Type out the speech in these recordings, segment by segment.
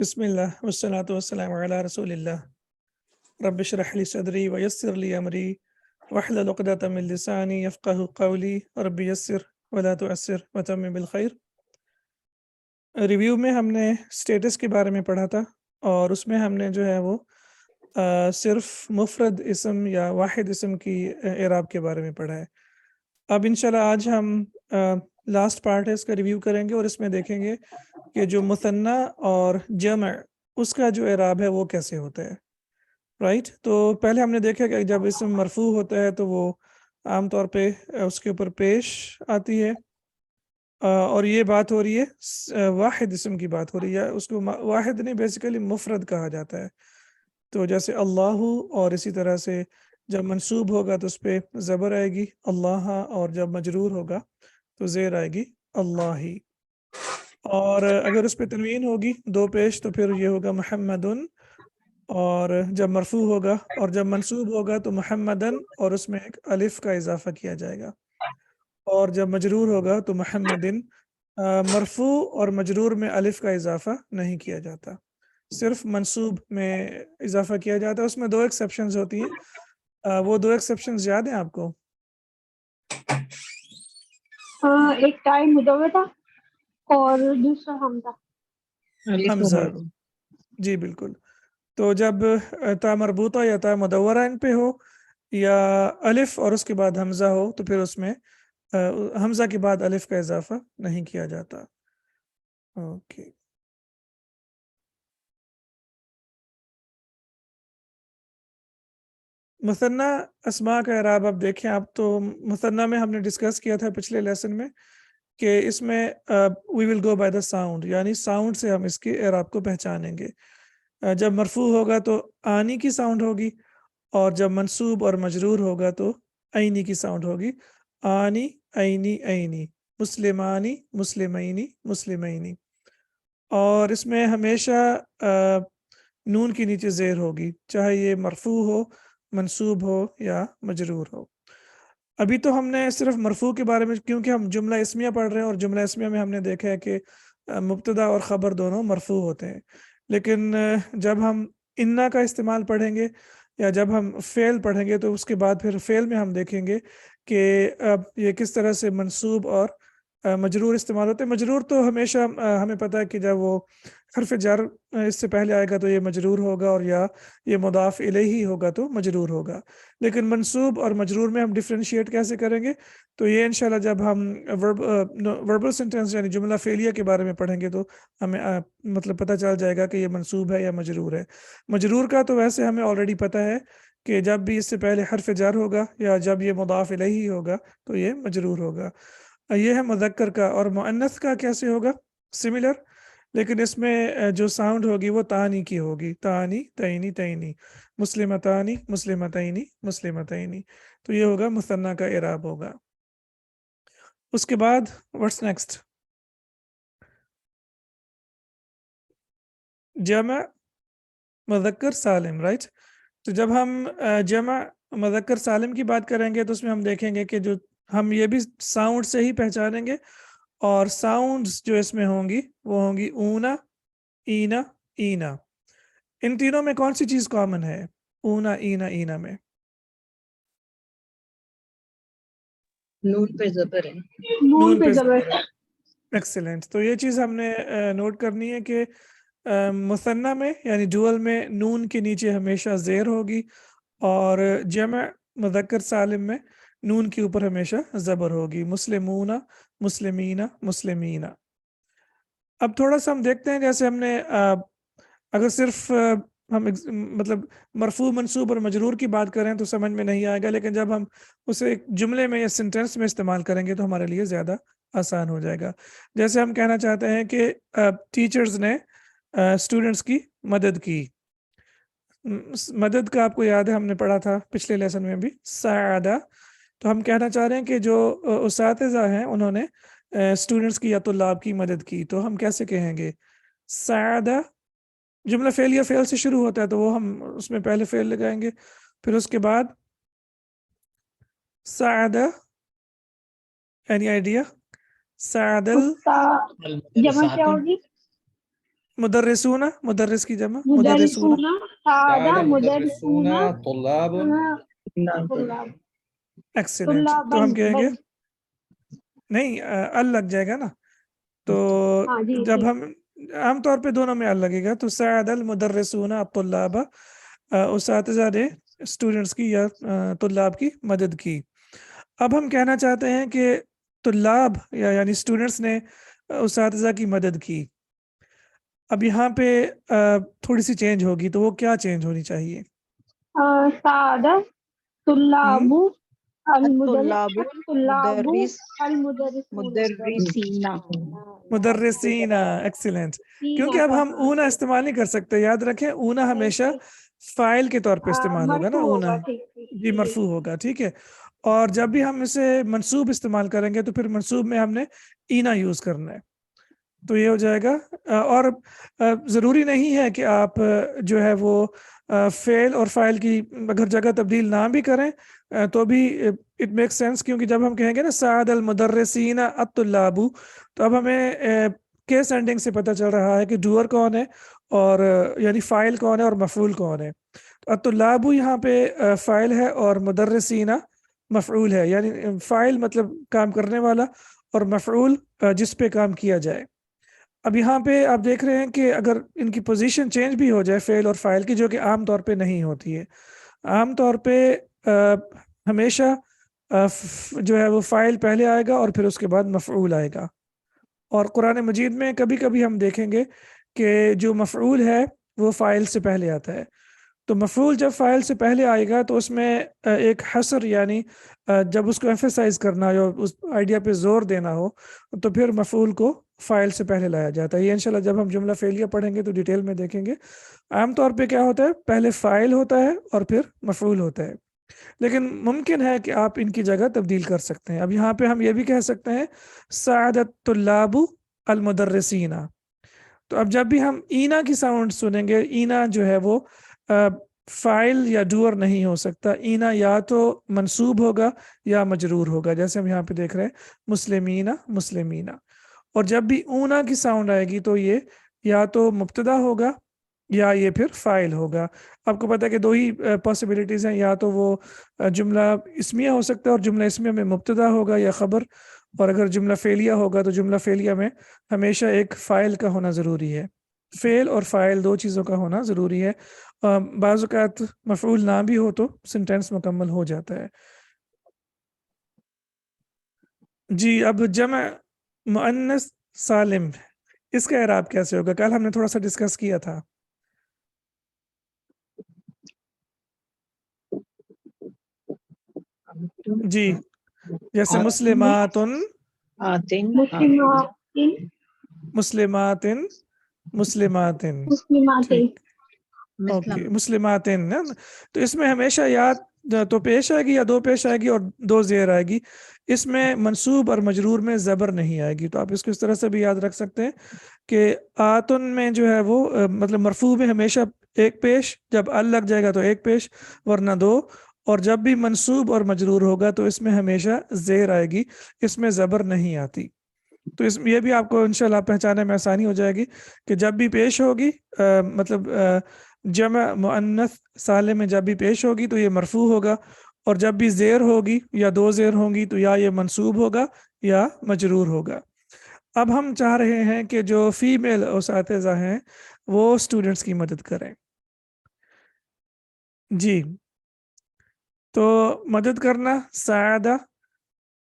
बिस्मिल्लाह वस्सलातु वस्सलामु अला रसूलिल्लाह रब्बि इश्रह ली सदरी व यस्सिर ली अमरी वहलुल उक़दतम मिन लिसानी यफ़क़हू क़ौली रब्बि यस्सिर व ला तुअस्सिर व तम्मिम बिल खैर। रिव्यू में हमने स्टेटस के बारे में पढ़ा था और उसमें हमने जो है वो सिर्फ मुफ़रद इसम या वाहिद इसम की एराब के बारे में पढ़ा है। अब इंशाल्लाह आज हम लास्ट पार्ट है इसका रिव्यू करेंगे और इसमें देखेंगे कि जो मुसन्ना और जम उसका जो एराब है वो कैसे होता है। राइट, तो पहले हमने देखा कि जब इसम मरफू होता है तो वो आम तौर पे उसके ऊपर पेश आती है और ये बात हो रही है वाहिद इसम की बात हो रही है, उसको वाहिद नहीं बेसिकली मुफरद कहा जाता है। तो जैसे अल्लाहु, और इसी तरह से जब मंसूब होगा तो उस पर ज़बर आएगी अल्लाह, और जब मजरूर होगा तो ज़ेर आएगी अल्लाही, और अगर उस पर तनवीन होगी दो पेश तो फिर ये होगा मुहम्मदुन, और जब मरफू होगा और जब मंसूब होगा तो मुहम्मदन और उसमें एक अलिफ का इजाफा किया जाएगा, और जब मजरूर होगा तो मुहम्मदिन। मरफू और मजरूर में अलिफ का इजाफा नहीं किया जाता, सिर्फ मंसूब में इजाफा किया जाता है। उसमें दो एक्सेप्शंस होती हैं, वो दो एक्सेप्शंस याद हैं आपको? एक टाइम मुदव्वर था और दूसरा हमजा। हमजा, जी बिल्कुल। तो जब ता मरबूता या ता मुदव्वरा इन पे हो या अलिफ और उसके बाद हमजा हो तो फिर उसमें हमजा के बाद अलिफ का इजाफा नहीं किया जाता। ओके, मुसन्ना अस्मा का एराब अब देखें आप, तो मुसन्ना में हमने डिस्कस किया था पिछले लेसन में कि इसमें we will go by the sound, यानी साउंड से हम इसके एराब को पहचानेंगे। जब मरफू होगा तो आनी की साउंड होगी, और जब मंसूब और मजरूर होगा तो ऐनी की साउंड होगी। आनी ऐनी ऐनी, मुस्लिमानी मुस्लिमैनी मुस्लिमैनी, और इसमें हमेशा नून के नीचे ज़ेर होगी, चाहे ये मरफू हो, मंसूब हो या मजरूर हो। अभी तो हमने सिर्फ मरफू के बारे में, क्योंकि हम जुमला इस्मिया पढ़ रहे हैं और जुमला इस्मिया में हमने देखा है कि मुब्तदा और ख़बर दोनों मरफू होते हैं, लेकिन जब हम इन्ना का इस्तेमाल पढ़ेंगे या जब हम फ़ेल पढ़ेंगे तो उसके बाद फिर फ़ेल में हम देखेंगे कि ये किस तरह से मंसूब और मजरूर इस्तेमाल होते हैं। मजरूर तो हमेशा हमें पता है कि जब वो हरफ जर इससे पहले आएगा तो ये मजरूर होगा, और या ये मुदाफ इलैही होगा तो मजरूर होगा। लेकिन मंसूब और मजरूर में हम डिफरेंशिएट कैसे करेंगे, तो ये इंशाल्लाह जब हम वर्बल सेंटेंस यानी जुमला फेलिया के बारे में पढ़ेंगे तो हमें मतलब पता चल जाएगा कि ये मंसूब है या मजरूर है। मजरूर का तो वैसे हमें ऑलरेडी पता है कि जब भी इससे पहले हरफ जर होगा या जब ये मुदाफ इलैही होगा तो ये मजरूर होगा। ये है मुज़क्कर का, और मुअन्नस का कैसे होगा, सिमिलर, लेकिन इसमें जो साउंड होगी वो तानी की होगी, तानी तैनी तैनी, मुस्लिमतानी मुस्लिमतैनी मुस्लिमतैनी। तो ये होगा मुसन्ना का इराब होगा। उसके बाद व्हाट्स नेक्स्ट, जमा मुज़क्कर सालिम, राइट। तो जब हम जमा मुज़क्कर सालिम की बात करेंगे तो उसमें हम देखेंगे कि जो हम ये भी साउंड से ही पहचानेंगे, और साउंड्स जो इसमें होंगी वो होंगी ऊना, ईना, ईना। इन तीनों में कौन सी चीज कॉमन है ऊना, ईना, ईना में? नून पे ज़बर है। नून पे ज़बर। ज़बर है। एक्सीलेंट। तो ये चीज हमने नोट करनी है कि मुसन्ना में यानी डुअल में नून के नीचे हमेशा ज़ेर होगी, और जमा मुज़क्कर सालिम में नून के ऊपर हमेशा ज़बर होगी, मुस्लिमूना, मुस्लिमीना, मुस्लिमीना। अब थोड़ा सा हम देखते हैं, जैसे हमने अगर सिर्फ हम मतलब मरफू मंसूब और मजरूर की बात करें तो समझ में नहीं आएगा, लेकिन जब हम उसे एक जुमले में या सेंटेंस में इस्तेमाल करेंगे तो हमारे लिए ज़्यादा आसान हो जाएगा। जैसे हम कहना चाहते हैं कि टीचर्स ने स्टूडेंट्स की मदद की। मदद का आपको याद है हमने पढ़ा था पिछले लेसन में भी, सादा। तो हम कहना चाह रहे हैं कि जो उस्ताज़ा हैं उन्होंने स्टूडेंट्स की या तुल्लाब की मदद की, तो हम कैसे कहेंगे? सादा। जुमला फेल या फेल से शुरू होता है तो वो हम उसमें पहले फेल लगाएंगे, फिर उसके बाद सादा। Any idea? सादल उसका जमा क्या होगी? मुदर्रिसूना, मुदर्रिस की जमा मुदर्रिसूना, सादा تعالى मुदर्रिसूना, مدرسون طلاب तुल्लाब, एक्सीलेंट। तो हम कहेंगे नहीं अल लग जाएगा ना, तो हाँ जी जब जी। हम आमतौर पे दोनों में अल लगेगा तो सअदल मुदर्रिसूना अत्तुल्लाबा, उस्तातिज़ा ने स्टूडेंट्स की या तुल्लाब की मदद की। अब हम कहना चाहते हैं कि तुल्लाब यानी स्टूडेंट्स ने उस्तातिज़ा की मदद की। अब यहाँ पे थोड़ी सी चेंज होगी, तो वो क्या चेंज होनी चाहिए? सादा तुल्लाबु الطلاب तुल्लाबु مدرس मुदर्रिसूना مدرسين. मुदर्रिसीना, एक्सीलेंट। क्योंकि अब हम ऊना इस्तेमाल नहीं कर सकते, याद रखें ऊना हमेशा फाइल के तौर पे इस्तेमाल होगा ना, मरफू ऊना होगा, ठीक ठीक जी मरफू होगा, ठीक है। और जब भी हम इसे मंसूब इस्तेमाल करेंगे तो फिर मंसूब में हमने ईना यूज करना है, तो ये हो जाएगा। और ज़रूरी नहीं है कि आप जो है वो फेल और फाइल की अगर जगह तब्दील ना भी करें तो भी इट मेक्स सेंस, क्योंकि जब हम कहेंगे ना साद अल मुदर्रिसीना अत्तुल्लाबु, तो अब हमें केस एंडिंग से पता चल रहा है कि डूअर कौन है और यानी फाइल कौन है और मफूल कौन है। तो अत्तुल्लाबु यहाँ पे फाइल है और मुदर्रिसीना मफूल है, यानी फाइल मतलब काम करने वाला और मफूल जिस पे काम किया जाए। अब यहाँ पे आप देख रहे हैं कि अगर इनकी पोजीशन चेंज भी हो जाए फेल और फाइल की, जो कि आम तौर पे नहीं होती है, आम तौर पे हमेशा जो है वो फाइल पहले आएगा और फिर उसके बाद मफऊल आएगा। और कुरान मजीद में कभी कभी हम देखेंगे कि जो मफऊल है वो फाइल से पहले आता है। तो मफऊल जब फाइल से पहले आएगा तो उसमें एक हसर यानी जब उसको एम्फेसाइज करना हो, उस आइडिया पे जोर देना हो, तो फिर मफऊल को फाइल से पहले लाया जाता है। ये इंशाल्लाह जब हम जुमला फेलिया पढ़ेंगे तो डिटेल में देखेंगे। आमतौर पे क्या होता है, पहले फाइल होता है और फिर मफऊल होता है, लेकिन मुमकिन है कि आप इनकी जगह तब्दील कर सकते हैं। अब यहाँ पे हम ये भी कह सकते हैं सादत तुल्लाबु अल मुदर्रिसीना। तो अब जब भी हम ईना की साउंड सुनेंगे, ईना जो है वो फाइल या डूअर नहीं हो सकता, ईना या तो मंसूब होगा या मजरूर होगा, जैसे हम यहाँ पे देख रहे हैं मुस्लिमीना मुस्लिमीना। और जब भी ऊना की साउंड आएगी तो ये या तो मुब्तदा होगा या ये फिर फाइल होगा। आपको पता है कि दो ही पॉसिबिलिटीज हैं, या तो वो जुमला इस्मिया हो सकता है और जुमला इस्मिया में मुब्तदा होगा या खबर, और अगर जुमला फेलिया होगा तो जुमला फेलिया में हमेशा एक फाइल का होना ज़रूरी है। फेल और फाइल दो चीज़ों का होना ज़रूरी है। बाज़ औक़ात मफ़ऊल ना भी हो तो सेंटेंस मुकम्मल हो जाता है। जी, अब जमा मुअन्नस सालिम, इसका एराब कैसे होगा? कल हमने थोड़ा सा डिस्कस किया था। जी, जैसे मुस्लिमातुन आतिन मुस्लिमातिन मुस्लिमातिन मुस्लिमातिन, मुस्लिमातिन ठीक, ओके मुस्लिमातिन है ना? तो इसमें हमेशा या तो पेश आएगी या दो पेश आएगी और दो जेर आएगी। इसमें मंसूब और मजरूर में ज़बर नहीं आएगी। तो आप इसको इस तरह से भी याद रख सकते हैं कि आतुन में जो है वो मतलब मरफू में हमेशा एक पेश, जब अल लग जाएगा तो एक पेश वरना दो, और जब भी मंसूब और मजरूर होगा तो इसमें हमेशा जेर आएगी, इसमें ज़बर नहीं आती। तो इसमें ये भी आपको इंशाल्लाह पहचाने में आसानी हो जाएगी कि जब भी पेश होगी मतलब जमा मुअन्नस सालिम में जब भी पेश होगी तो ये मरफू होगा, और जब भी जेर होगी या दो जेर होंगी तो या ये मंसूब होगा या मजरूर होगा। अब हम चाह रहे हैं कि जो फीमेल उस्ताज़ा हैं वो स्टूडेंट्स की मदद करें। जी, तो मदद करना सादा।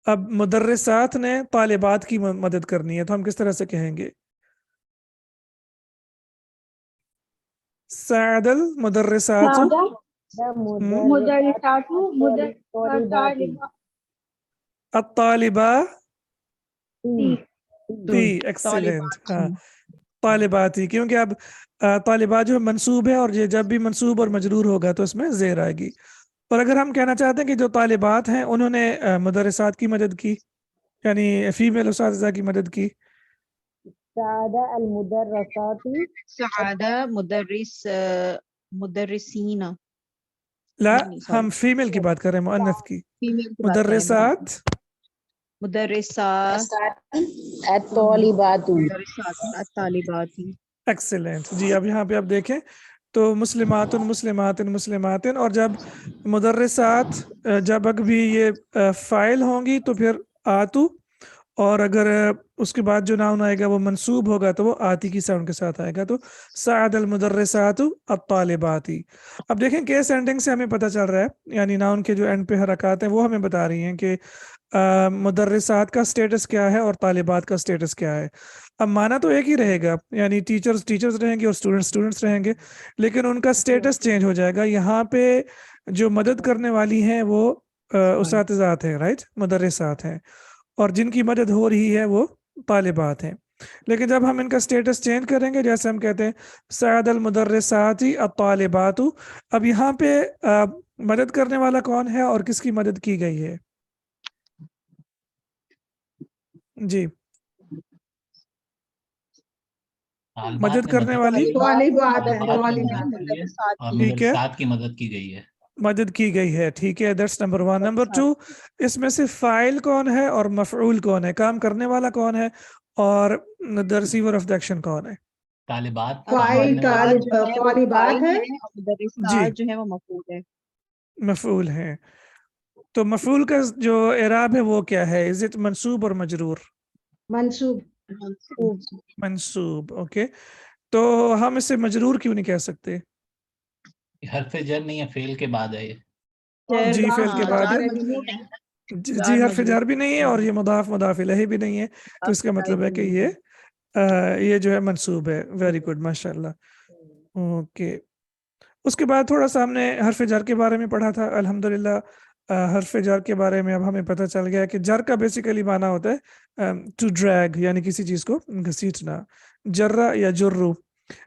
अब मुदर्रिसात ने तालिबात की मदद करनी है, तो हम किस तरह से कहेंगे? सादल मुदर्रिसातु मुदर्रिसातु मुदर्रिसात अत्तालिबा तो ती, एक्सीलेंट। तालिबात हाँ, तालिबाती, क्योंकि अब तालिबा जो है मंसूब है और ये जब भी मंसूब और मजरूर होगा तो इसमें जेर आएगी। और अगर हम कहना चाहते हैं कि जो तालिबात हैं उन्होंने मुदर्रिसात की मदद की, यानी फीमेल उस्ताज़ा की मदद की, सआदा मुदर्रिसीना ला नहीं हम सॉरी फीमेल की बात कर रहे हैं, मुअन्नस की। फीमेल की बात करें मुदर्रिसात मुदर्रिसात الطالبات मुदर्रिसात तालिबाती एक्सीलेंट जी। अब यहाँ पे आप देखें तो मुस्लिमातुन मुस्लिमातिन मुस्लिमातिन, और जब मुदर्रिसात जब भी ये फाइल होंगी तो फिर आतु, और अगर उसके बाद जो नाउन आएगा वो मंसूब होगा तो वो आती की साउंड के साथ आएगा, तो साद अल मुदर्रिसातु अत्तालिबाती। अब देखें केस एंडिंग से हमें पता चल रहा है, यानी नाउन के जो एंड पे हरकत हैं वो हमें बता रही हैं कि मुदर्रिसात का स्टेटस क्या है और तालिबात का स्टेटस क्या है। अब माना तो एक ही रहेगा, यानी टीचर्स टीचर्स रहेंगे और स्टूडेंट्स स्टूडेंट्स रहेंगे, लेकिन उनका स्टेटस चेंज हो जाएगा। यहाँ पे जो मदद करने वाली हैं वो उसातिज़ात हैं, राइट, मुदर्रिसात हैं, और जिनकी मदद हो रही है वो तालिबात हैं। लेकिन जब हम इनका स्टेटस चेंज करेंगे, जैसे हम कहते हैं सअद अल मुदर्रिसाती अत्तालिबातु, अब यहाँ पे मदद करने वाला कौन है और किसकी मदद की गई है? जी, मदद करने वाली ठीक है, साथ की मदद की गई है, मदद की गई है, ठीक है, दैट्स नंबर 1। नंबर 2, इसमें से फाइल कौन है और मफऊल कौन है, काम करने वाला कौन है और the receiver of the action कौन है? तालिबात तालिबात है, जी, जो है वो मफूल है। मफऊल है। तो मफऊल का जो एराब है वो क्या है? इज इट मंसूब और मजरूर? मंसूब। मंसूब, ओके। तो हम इसे मजरूर क्यों नहीं कह सकते? हरफ जर नहीं है, फेल के बाद है ये। जी, फेल के बाद है, जी, हरफ जार भी नहीं है और ये मुदाफ मुदाफ इलैहि भी नहीं है, तो इसका मतलब है कि ये जो है मंसूब है। वेरी गुड, माशाल्लाह, ओके। उसके बाद थोड़ा सा हमने हरफ जर के बारे में पढ़ा था, अल्हम्दुलिल्लाह। हरफ जर के बारे में अब हमें पता चल गया कि जर का बेसिकली माना होता है टू ड्रैग, यानी किसी चीज़ को घसीटना, जर्रा या जुर्रू।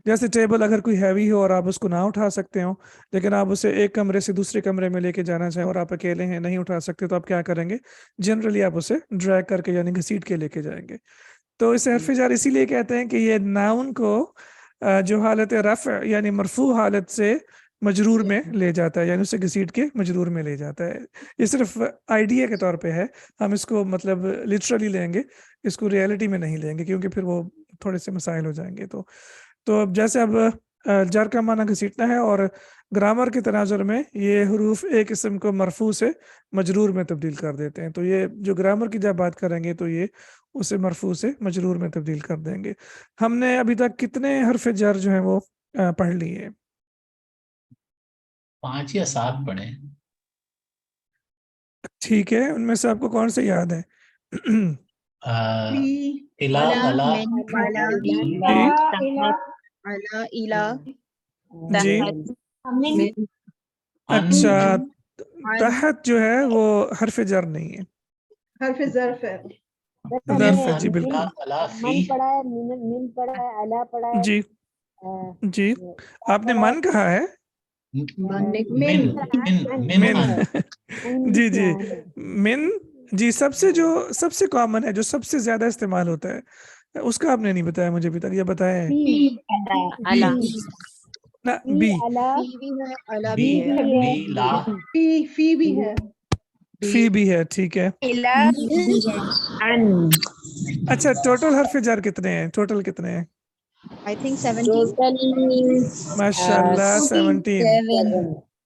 जैसे टेबल अगर कोई हैवी हो और आप उसको ना उठा सकते हो, लेकिन आप उसे एक कमरे से दूसरे कमरे में लेके जाना चाहें और आप अकेले हैं, नहीं उठा सकते, तो आप क्या करेंगे? जनरली आप उसे ड्रैग करके यानी घसीट के लेके जाएंगे। तो इसे हरफ जार इसीलिए कहते हैं कि ये नाउन को जो हालत रफ़ यानी मरफू हालत से मजरूर में ले जाता है, यानी उसे घसीट के मजरूर में ले जाता है। ये सिर्फ आइडिया के तौर पे है, हम इसको मतलब लिटरली लेंगे, इसको रियलिटी में नहीं लेंगे, क्योंकि फिर वो थोड़े से मसाइल हो जाएंगे। तो अब जैसे अब जर का माना घसीटना है, और ग्रामर के तनाजुर में ये हरूफ एक इसम को मरफू से मजरूर में तब्दील कर देते हैं। तो ये जो ग्रामर की जब बात करेंगे तो ये उसे मरफू से मजरूर में तब्दील कर देंगे। हमने अभी तक कितने हरफ जर जो है वो पढ़ लिए? 5 या 7 पढ़े। ठीक है, उनमें से आपको कौन से याद है? इला, अला, जी, अच्छा, तहत जो है वो हरफ जर नहीं है, हरफ ज़र्फ है। ज़र्फ है, जी बिल्कुल, अला, फी, जी जी। आपने मन कहा है? मिन जी जी, मिन जी, सबसे कॉमन है, जो सबसे ज्यादा इस्तेमाल होता है, उसका आपने नहीं बताया मुझे अभी तक। ये बताया है ना, बी, फी भी है। फी भी है, ठीक है। अच्छा, टोटल हरफ जार कितने हैं? टोटल कितने हैं? I think 17. माशाल्लाह, 17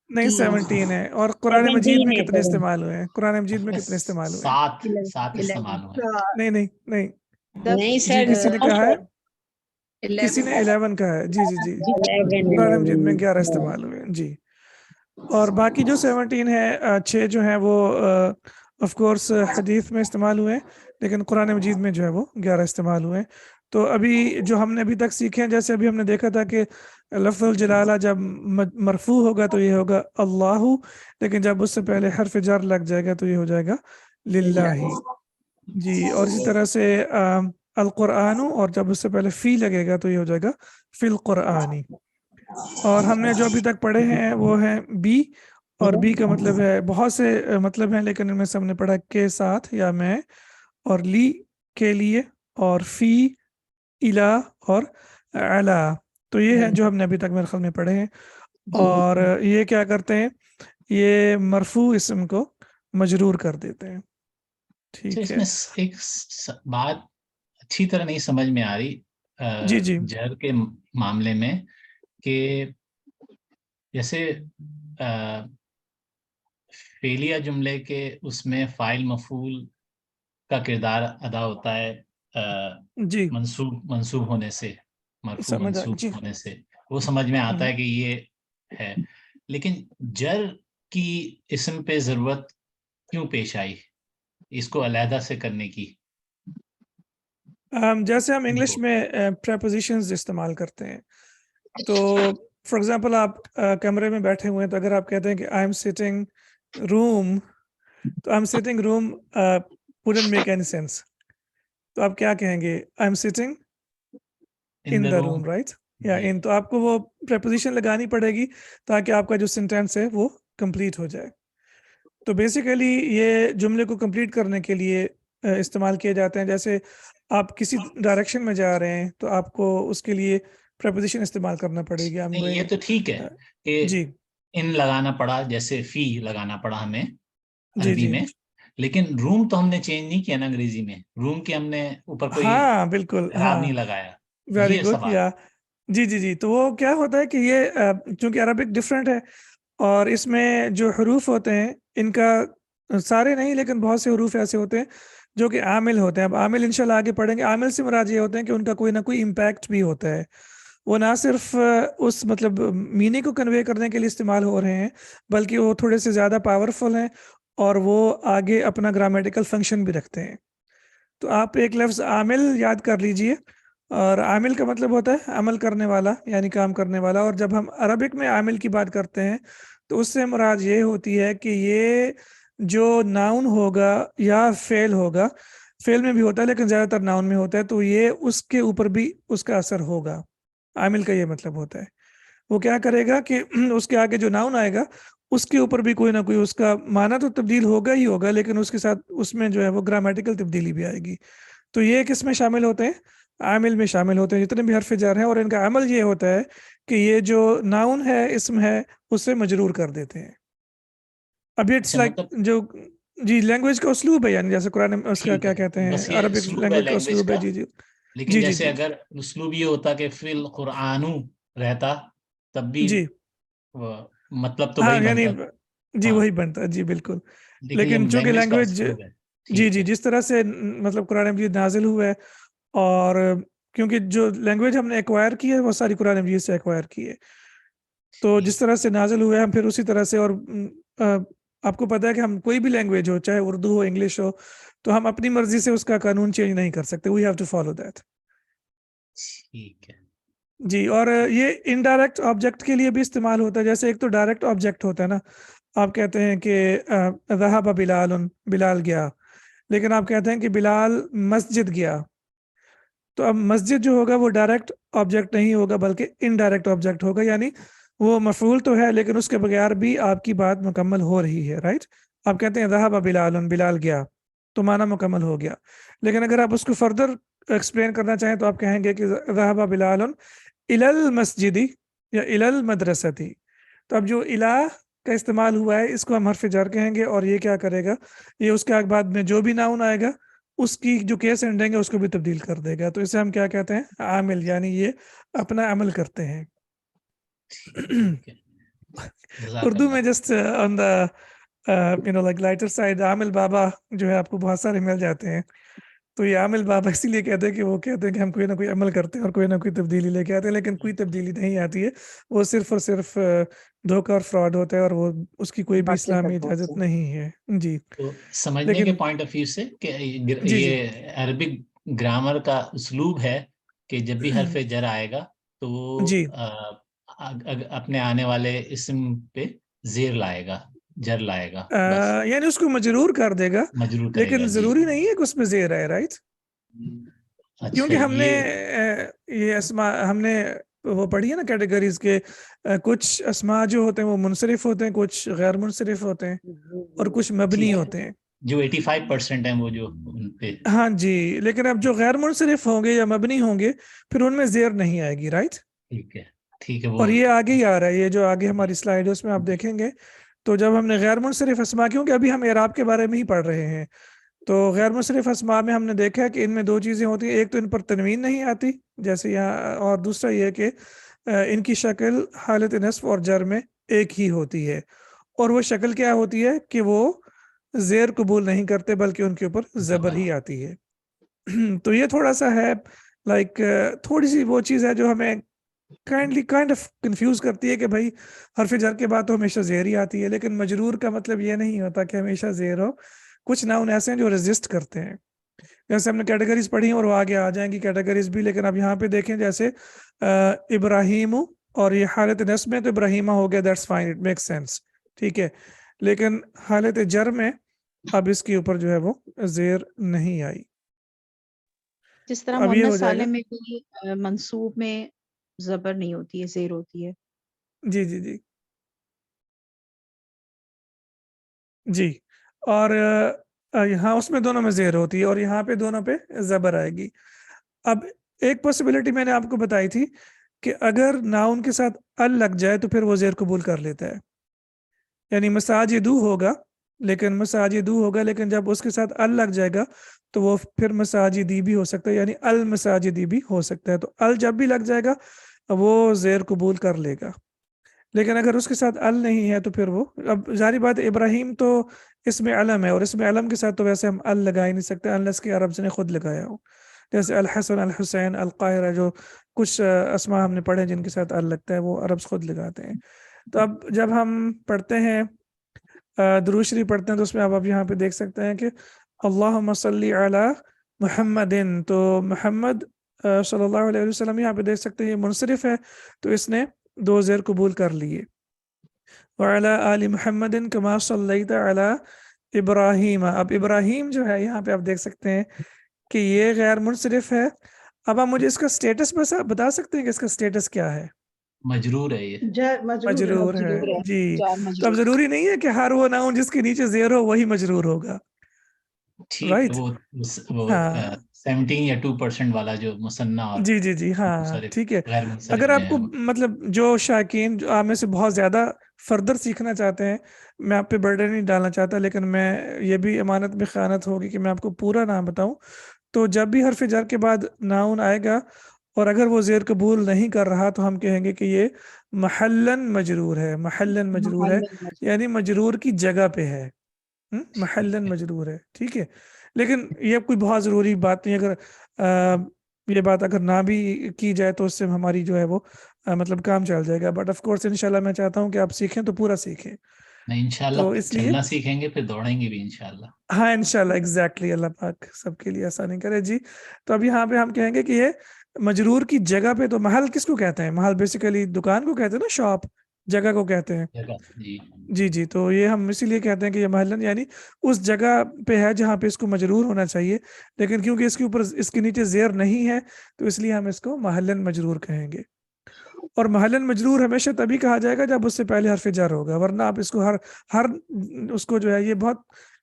नहीं, 17 है। और कुरान मजीद में कितने इस्तेमाल हुए हैं? कुरान मजीद में कितने इस्तेमाल हुए हैं? 7 इस्तेमाल हुए। नहीं नहीं नहीं, नहीं जी, किसी ने कहा है, किसी ने 11 कहा है, जी जी जी, कुरान मजीद में 11 इस्तेमाल हुए हैं, जी। और बाकी जो 17 है, 6 जो है वो ऑफ कोर्स हदीस में इस्तेमाल हुए हैं, लेकिन कुरान मजीद में जो है वो 11 इस्तेमाल हुए हैं। तो अभी जो हमने अभी तक सीखे हैं, जैसे अभी हमने देखा था कि लफ्ज़ुल जलाला जब मरफू होगा तो ये होगा अल्लाहु, लेकिन जब उससे पहले हरफ जर लग जाएगा तो ये हो जाएगा लिल्लाही, जी। और इसी तरह से अल कुरानु, और जब उससे पहले फी लगेगा तो ये हो जाएगा फिल कुरानी। और हमने जो अभी तक पढ़े हैं वो है बी, और बी का मतलब है बहुत से मतलब हैं, लेकिन इनमें से हमने पढ़ा के साथ या मैं, और ली के लिए, और फी, इला, और अला। तो ये है जो हमने अभी तक मेरे ख्याल में पढ़े हैं। और ये क्या करते हैं? ये मरफू इसम को मजरूर कर देते हैं, तो ठीक है। इसमें एक बात अच्छी तरह नहीं समझ में आ रही। جی جی جر کے معاملے میں کہ جیسے فعلیہ جملے کے اس میں فاعل مفعول کا کردار ادا ہوتا ہے جی منصوب ہونے سے، مرفوع سمجھ آ منصوب جی ہونے سے وہ سمجھ میں آتا ہے کہ یہ ہے، لیکن جر کی اسم پہ ضرورت کیوں پیش آئی اس کو علیحدہ سے کرنے کی؟ جیسے ہم انگلش میں پریپوزیشنز استعمال کرتے ہیں، تو فار ایگزامپل آپ کمرے میں بیٹھے ہوئے ہیں، تو اگر آپ کہتے ہیں کہ آئی ایم سٹنگ روم، تو I am sitting room wouldn't make any sense، تو آپ کیا کہیں گے؟ I am sitting in the room, right? یا ان، تو آپ کو وہ پریپوزیشن لگانی پڑے گی تاکہ آپ کا جو سینٹینس ہے وہ کمپلیٹ ہو جائے۔ تو بیسیکلی یہ جملے کو کمپلیٹ کرنے کے لیے استعمال کیے جاتے ہیں۔ جیسے آپ کسی ڈائریکشن میں جا رہے ہیں تو آپ کو اس کے لیے پریپوزیشن استعمال کرنا پڑے گی۔ نہیں، یہ تو ٹھیک ہے کہ جی ان لگانا پڑا، جیسے فی لگانا پڑا ہمیں جی عربی جی میں، لیکن روم تو ہم نے چینج نہیں کیا نا انگریزی میں، روم کے ہم نے اوپر کوئی ہاں بالکل، اعراب ہاں نہیں لگایا، ویری یہ گڈ، سوال۔ یا جی جی جی، تو وہ کیا ہوتا ہے کہ یہ چونکہ عربک ڈفرینٹ ہے اور اس میں جو حروف ہوتے ہیں ان کا سارے نہیں لیکن بہت سے حروف ایسے ہوتے ہیں جو کہ عامل ہوتے ہیں۔ اب عامل انشاءاللہ آگے پڑھیں گے۔ عامل سے مراد یہ ہوتے ہیں کہ ان کا کوئی نہ کوئی امپیکٹ بھی ہوتا ہے، وہ نہ صرف اس مطلب میننگ کو کنوے کرنے کے لیے استعمال ہو رہے ہیں بلکہ وہ تھوڑے سے زیادہ پاورفل ہیں اور وہ آگے اپنا گرامیٹیکل فنکشن بھی رکھتے ہیں۔ تو آپ ایک لفظ عامل یاد کر لیجئے، اور عامل کا مطلب ہوتا ہے عمل کرنے والا، یعنی کام کرنے والا۔ اور جب ہم عربک میں عامل کی بات کرتے ہیں تو اس سے مراد یہ ہوتی ہے کہ یہ جو ناؤن ہوگا یا فعل ہوگا، فعل میں بھی ہوتا ہے لیکن زیادہ تر ناؤن میں ہوتا ہے، تو یہ اس کے اوپر بھی اس کا اثر ہوگا۔ عامل کا یہ مطلب ہوتا ہے وہ کیا کرے گا کہ اس کے آگے جو ناؤن آئے گا اس کے اوپر بھی کوئی نہ کوئی اس کا معنی تو تبدیل ہوگا ہی ہوگا، لیکن اس کے ساتھ اس میں جو ہے وہ گرامیٹیکل تبدیلی بھی آئے گی۔ تو یہ کس میں شامل ہوتے ہیں؟ عامل میں شامل ہوتے ہیں، جتنے بھی حرف جر ہیں، اور ان کا عمل یہ ہوتا ہے کہ یہ جو ناؤن ہے، اسم ہے، اسے مجرور کر دیتے ہیں۔ اب اٹس لائک جو جی لینگویج کا اسلوب ہے، یعنی جیسے قرآن اس کا کیا کہتے ہیں، بس یہ عربک اسلوب ہے لینگویج کا لینگویج اسلوب ہے۔ کا، جی جی لیکن جی جی جیسے جی اگر اسلوب یہ ہوتا کہ فی القرآن رہتا تب بھی جی مطلب تو ہاں، وہی یعنی بنتا، جی ہاں، وہی بنتا ہے، جی بالکل۔ لیکن یہ لیکن چونکہ لینگویج کا لینگویج اسلوب ہے، جی ٹھیک جی ہے۔ جس طرح سے مطلب قرآن مجید نازل ہوا ہے، اور کیونکہ جو لینگویج ہم نے ایکوائر کی ہے وہ ساری قرآن مجید سے ایکوائر کی ہے، تو جس طرح سے نازل ہوا ہے ہم پھر اسی طرح سے، اور آپ کو پتہ ہے کہ ہم کوئی بھی لینگویج ہو، چاہے اردو ہو، انگلش ہو، تو ہم اپنی مرضی سے اس کا قانون چینج نہیں کر سکتے۔ We have to follow that. ٹھیک ہے، جی، اور یہ انڈائریکٹ آبجیکٹ کے لیے بھی استعمال ہوتا ہے۔ جیسے ایک تو ڈائریکٹ آبجیکٹ ہوتا ہے نا، آپ کہتے ہیں کہ ذهب بلال، بلال گیا، لیکن آپ کہتے ہیں کہ بلال مسجد گیا، تو اب مسجد جو ہوگا وہ ڈائریکٹ آبجیکٹ نہیں ہوگا بلکہ انڈائریکٹ آبجیکٹ ہوگا، یعنی وہ مفعول تو ہے لیکن اس کے بغیر بھی آپ کی بات مکمل ہو رہی ہے، رائٹ؟ آپ کہتے ہیں ذهب بلال، بلال گیا، تو معنی مکمل ہو گیا۔ لیکن اگر آپ اس کو فردر ایکسپلین کرنا چاہیں تو آپ کہیں گے کہ ذهب بلال الی المسجد یا الی المدرسۃ، تو اب جو الہ کا استعمال ہوا ہے اس کو ہم حرف جر کہیں گے، اور یہ کیا کرے گا، یہ اس کے بعد میں جو بھی ناؤن آئے گا اس کی جو کیس اینڈنگ ہے اس کو بھی تبدیل کر دے گا۔ تو اسے ہم کیا کہتے ہیں؟ عامل، یعنی یہ اپنا عمل کرتے ہیں۔ ٹھیک ہے، جزاک اردو اللہ۔ میں just on the like lighter side, عامل بابا جو ہے آپ کو بہت سارے مل جاتے ہیں، تو یہ عامل بابا اسی لیے کہتے ہیں کہ وہ کہتے ہیں کہ ہم کوئی نہ کوئی عمل کرتے ہیں اور کوئی نہ کوئی تبدیلی لے کے آتے ہیں، لیکن کوئی تبدیلی نہیں آتی ہے، وہ صرف اور صرف دھوکہ اور فراڈ ہوتا ہے، اور وہ اس کی کوئی بھی اسلامی اجازت نہیں ہے۔ جی، تو سمجھنے کے لیکن پوائنٹ آف ویو سے کہ جی جی یہ عربک گرامر کا اسلوب ہے کہ جب بھی حرف جر آئے گا تو وہ جی اپنے آنے والے اسم پہ زیر لائے گا، جر لائے گا، بس یعنی اس کو مجرور کر دے گا، مجرور کرے گا۔ لیکن جی، ضروری نہیں ہے کہ اس میں زیر ہے، رائٹ؟ اچھا، کیونکہ ہم نے یہ یہ اسما ہم نے وہ پڑھی ہے نا کیٹیگریز کے، کچھ اسما جو ہوتے ہیں وہ منصرف ہوتے ہیں، کچھ غیر منصرف ہوتے ہیں، اور کچھ مبنی ٹھیک ہے، ہوتے ہیں۔ جو 85% ہیں وہ جو ان پہ، ہاں جی، لیکن اب جو غیر منصرف ہوں گے یا مبنی ہوں گے پھر ان میں زیر نہیں آئے گی، رائٹ؟ ٹھیک ہے، ٹھیک ہے، وہ اور یہ آگے ہی آ رہا ہے، یہ جو آگے ہماری سلائیڈ ہے اس میں آپ دیکھیں گے، تو جب ہم نے غیر منصرف اسما، کیونکہ ابھی ہم اعراب کے بارے میں ہی پڑھ رہے ہیں، تو غیر منصرف اسماء میں ہم نے دیکھا ہے کہ ان میں دو چیزیں ہوتی ہیں، ایک تو ان پر تنوین نہیں آتی جیسے یہاں، اور دوسرا یہ کہ ان کی شکل حالت نصب اور جر میں ایک ہی ہوتی ہے، اور وہ شکل کیا ہوتی ہے کہ وہ زیر قبول نہیں کرتے بلکہ ان کے اوپر زبر ہی آتی ہے۔ تو یہ تھوڑا سا ہے لائک تھوڑی سی وہ چیز ہے جو ہمیں کائنڈ آف کنفیوز کرتی ہے کہ بھائی حرف جر کے بعد تو ہمیشہ زیر ہی آتی ہے، لیکن مجرور کا مطلب یہ نہیں ہوتا کہ ہمیشہ زیر ہو، کچھ ناؤن ایسے ہیں جو ریزسٹ کرتے ہیں، جیسے ہم نے کیٹیگریز پڑھی ہیں اور وہ آگے آ جائیں گی کیٹیگریز بھی، لیکن اب یہاں پہ دیکھیں جیسے ابراہیم، اور یہ حالت نصب میں تو ابراہیمہ ہو گیا، that's fine, it make sense, ٹھیک ہے، لیکن حالت جر میں اب اس کے اوپر جو ہے وہ زیر نہیں آئی۔ جس طرح اب یہ مؤنث ہو جائے گا، سالم میں بھی منصوب میں زبر نہیں ہوتی ہے، زیر ہوتی ہے۔ جی جی جی جی، اور یہاں اس میں دونوں میں زیر ہوتی ہے اور یہاں پہ دونوں پہ زبر آئے گی۔ اب ایک پاسبلٹی میں نے آپ کو بتائی تھی کہ اگر ناؤن کے ساتھ ال لگ جائے تو پھر وہ زیر قبول کر لیتا ہے، یعنی مساجدو ہوگا لیکن جب اس کے ساتھ ال لگ جائے گا تو وہ پھر مساجدی بھی ہو سکتا ہے، یعنی المساجدی بھی ہو سکتا ہے، تو ال جب بھی لگ جائے گا وہ زیر قبول کر لے گا، لیکن اگر اس کے ساتھ ال نہیں ہے تو پھر وہ، اب ظاہری بات ابراہیم تو اس میں علم ہے، اور اس میں علم کے ساتھ تو ویسے ہم ال لگا ہی نہیں سکتے انلیس کہ عرب نے خود لگایا ہو، جیسے الحسن، الحسین، القاہرہ، جو کچھ اسماء ہم نے پڑھے جن کے ساتھ ال لگتا ہے وہ عرب خود لگاتے ہیں۔ تو اب جب ہم پڑھتے ہیں درود شریف پڑھتے ہیں تو اس میں اب یہاں پہ دیکھ سکتے ہیں کہ اللہم صلی علی محمد، تو محمد صلی اللہ علیہ وسلم یہاں پہ دیکھ سکتے ہیں یہ منصرف ہے تو اس نے دو زیر قبول کر لیے، وعلی آل محمد کما صلیت علی ابراہیم، اب ابراہیم جو ہے یہاں پہ آپ دیکھ سکتے ہیں کہ یہ غیر منصرف ہے۔ اب آپ مجھے اس کا سٹیٹس بتا سکتے ہیں کہ اس کا سٹیٹس کیا ہے؟ مجرور ہے یہ، مجرور ہے جی، جار تو اب مجرور۔ ضروری نہیں ہے کہ ہر وہ ناؤن جس کے نیچے زیر ہو وہی مجرور ہوگا، ٹھیک ہے، رائٹ؟ وہ ہاں 17 یا 2% والا جو مثنیٰ اور جی جی جی ہاں منصرف، ٹھیک ہے۔ غیر منصرف اگر میں آپ ہے کو وہ۔ مطلب جو شائقین جو آپ میں سے بہت زیادہ فردر سیکھنا چاہتے ہیں، میں آپ پہ برڈن نہیں ڈالنا چاہتا، لیکن میں یہ بھی امانت میں خیانت ہوگی کہ میں آپ کو پورا نام بتاؤں، تو جب بھی حرف جر کے بعد ناؤن آئے گا اور اگر وہ زیر قبول نہیں کر رہا تو ہم کہیں گے کہ یہ محلن مجرور ہے، محلن مجرور ہے، یعنی مجرور کی جگہ پہ ہے، محلن مجرور ہے، ٹھیک ہے۔ لیکن یہ کوئی بہت ضروری بات نہیں، اگر یہ بات اگر نہ بھی کی جائے تو اس سے ہماری جو ہے وہ مطلب کام چل جائے گا، بٹ آف کورس انشاءاللہ میں چاہتا ہوں کہ آپ سیکھیں تو پورا سیکھیں، نہیں انشاءاللہ تو اس لیے چلنا سیکھیں گے پھر دوڑیں گے بھی انشاءاللہ۔ ہاں انشاءاللہ ایگزیکٹلی، اللہ پاک سب کے لیے آسانی کرے جی۔ تو اب یہاں پہ ہم کہیں گے کہ یہ مجرور کی جگہ پہ، تو محل کس کو کہتے ہیں؟ محل بیسیکلی دکان کو کہتے ہیں نا، شاپ، جگہ کو کہتے ہیں، جگہ جی، جی جی، تو یہ ہم اسی لیے کہتے ہیں کہ یہ محلن یعنی اس جگہ پہ ہے جہاں پہ اس کو مجرور ہونا چاہیے، لیکن کیونکہ اس کے اوپر اس کے نیچے زیر نہیں ہے تو اس لیے ہم اس کو محلن مجرور کہیں گے، اور محلن مجرور ہمیشہ تبھی کہا جائے گا جب اس سے پہلے حرف جر ہوگا، ورنہ آپ اس کو ہر اس کو جو ہے، یہ بہت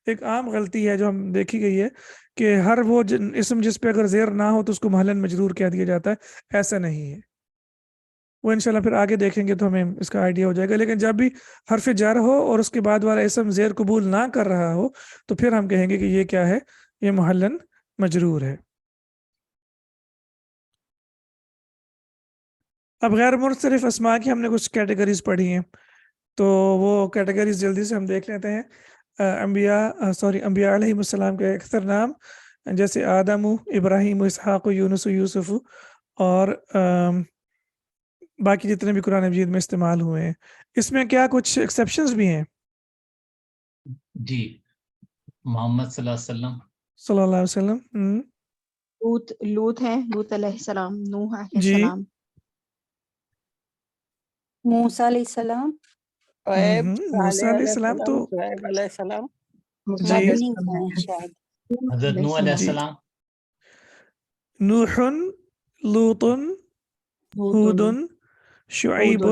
ایک عام غلطی ہے جو ہم دیکھی گئی ہے کہ ہر وہ اسم جس پہ اگر زیر نہ ہو تو اس کو محلن مجرور کہہ دیا جاتا ہے، ایسا نہیں ہے، وہ انشاءاللہ پھر آگے دیکھیں گے تو ہمیں اس کا آئیڈیا ہو جائے گا، لیکن جب بھی حرف جر ہو اور اس کے بعد والا اسم زیر قبول نہ کر رہا ہو تو پھر ہم کہیں گے کہ یہ کیا ہے، یہ محلن مجرور ہے۔ اب غیر منصرف اسماء کی ہم نے کچھ کیٹیگریز پڑھی ہیں، تو وہ کیٹیگریز جلدی سے ہم دیکھ لیتے ہیں۔ انبیاء علیہ السلام کے اکثر نام جیسے آدم، ابراہیم، اسحاق، یونس، یوسف، اور باقی جتنے بھی قرآن مجید میں استعمال ہوئے ہیں، اس میں کیا کچھ ایکسیپشنز بھی ہیں؟ جی، محمد صلی اللہ علیہ وسلم، صلی اللہ علیہ وسلم، لوط ہے، لوط علیہ السلام، نوح علیہ جی، السلام، موسیٰ علیہ السلام، شعیب، موسیٰ صالح علیہ علیہ السلام السلام، تو شعیب علیہ السلام، جی مدنی ہیں شاید۔ حضرت نوح علیہ جی، السلام، نوح، لوط، ہود، شعیب،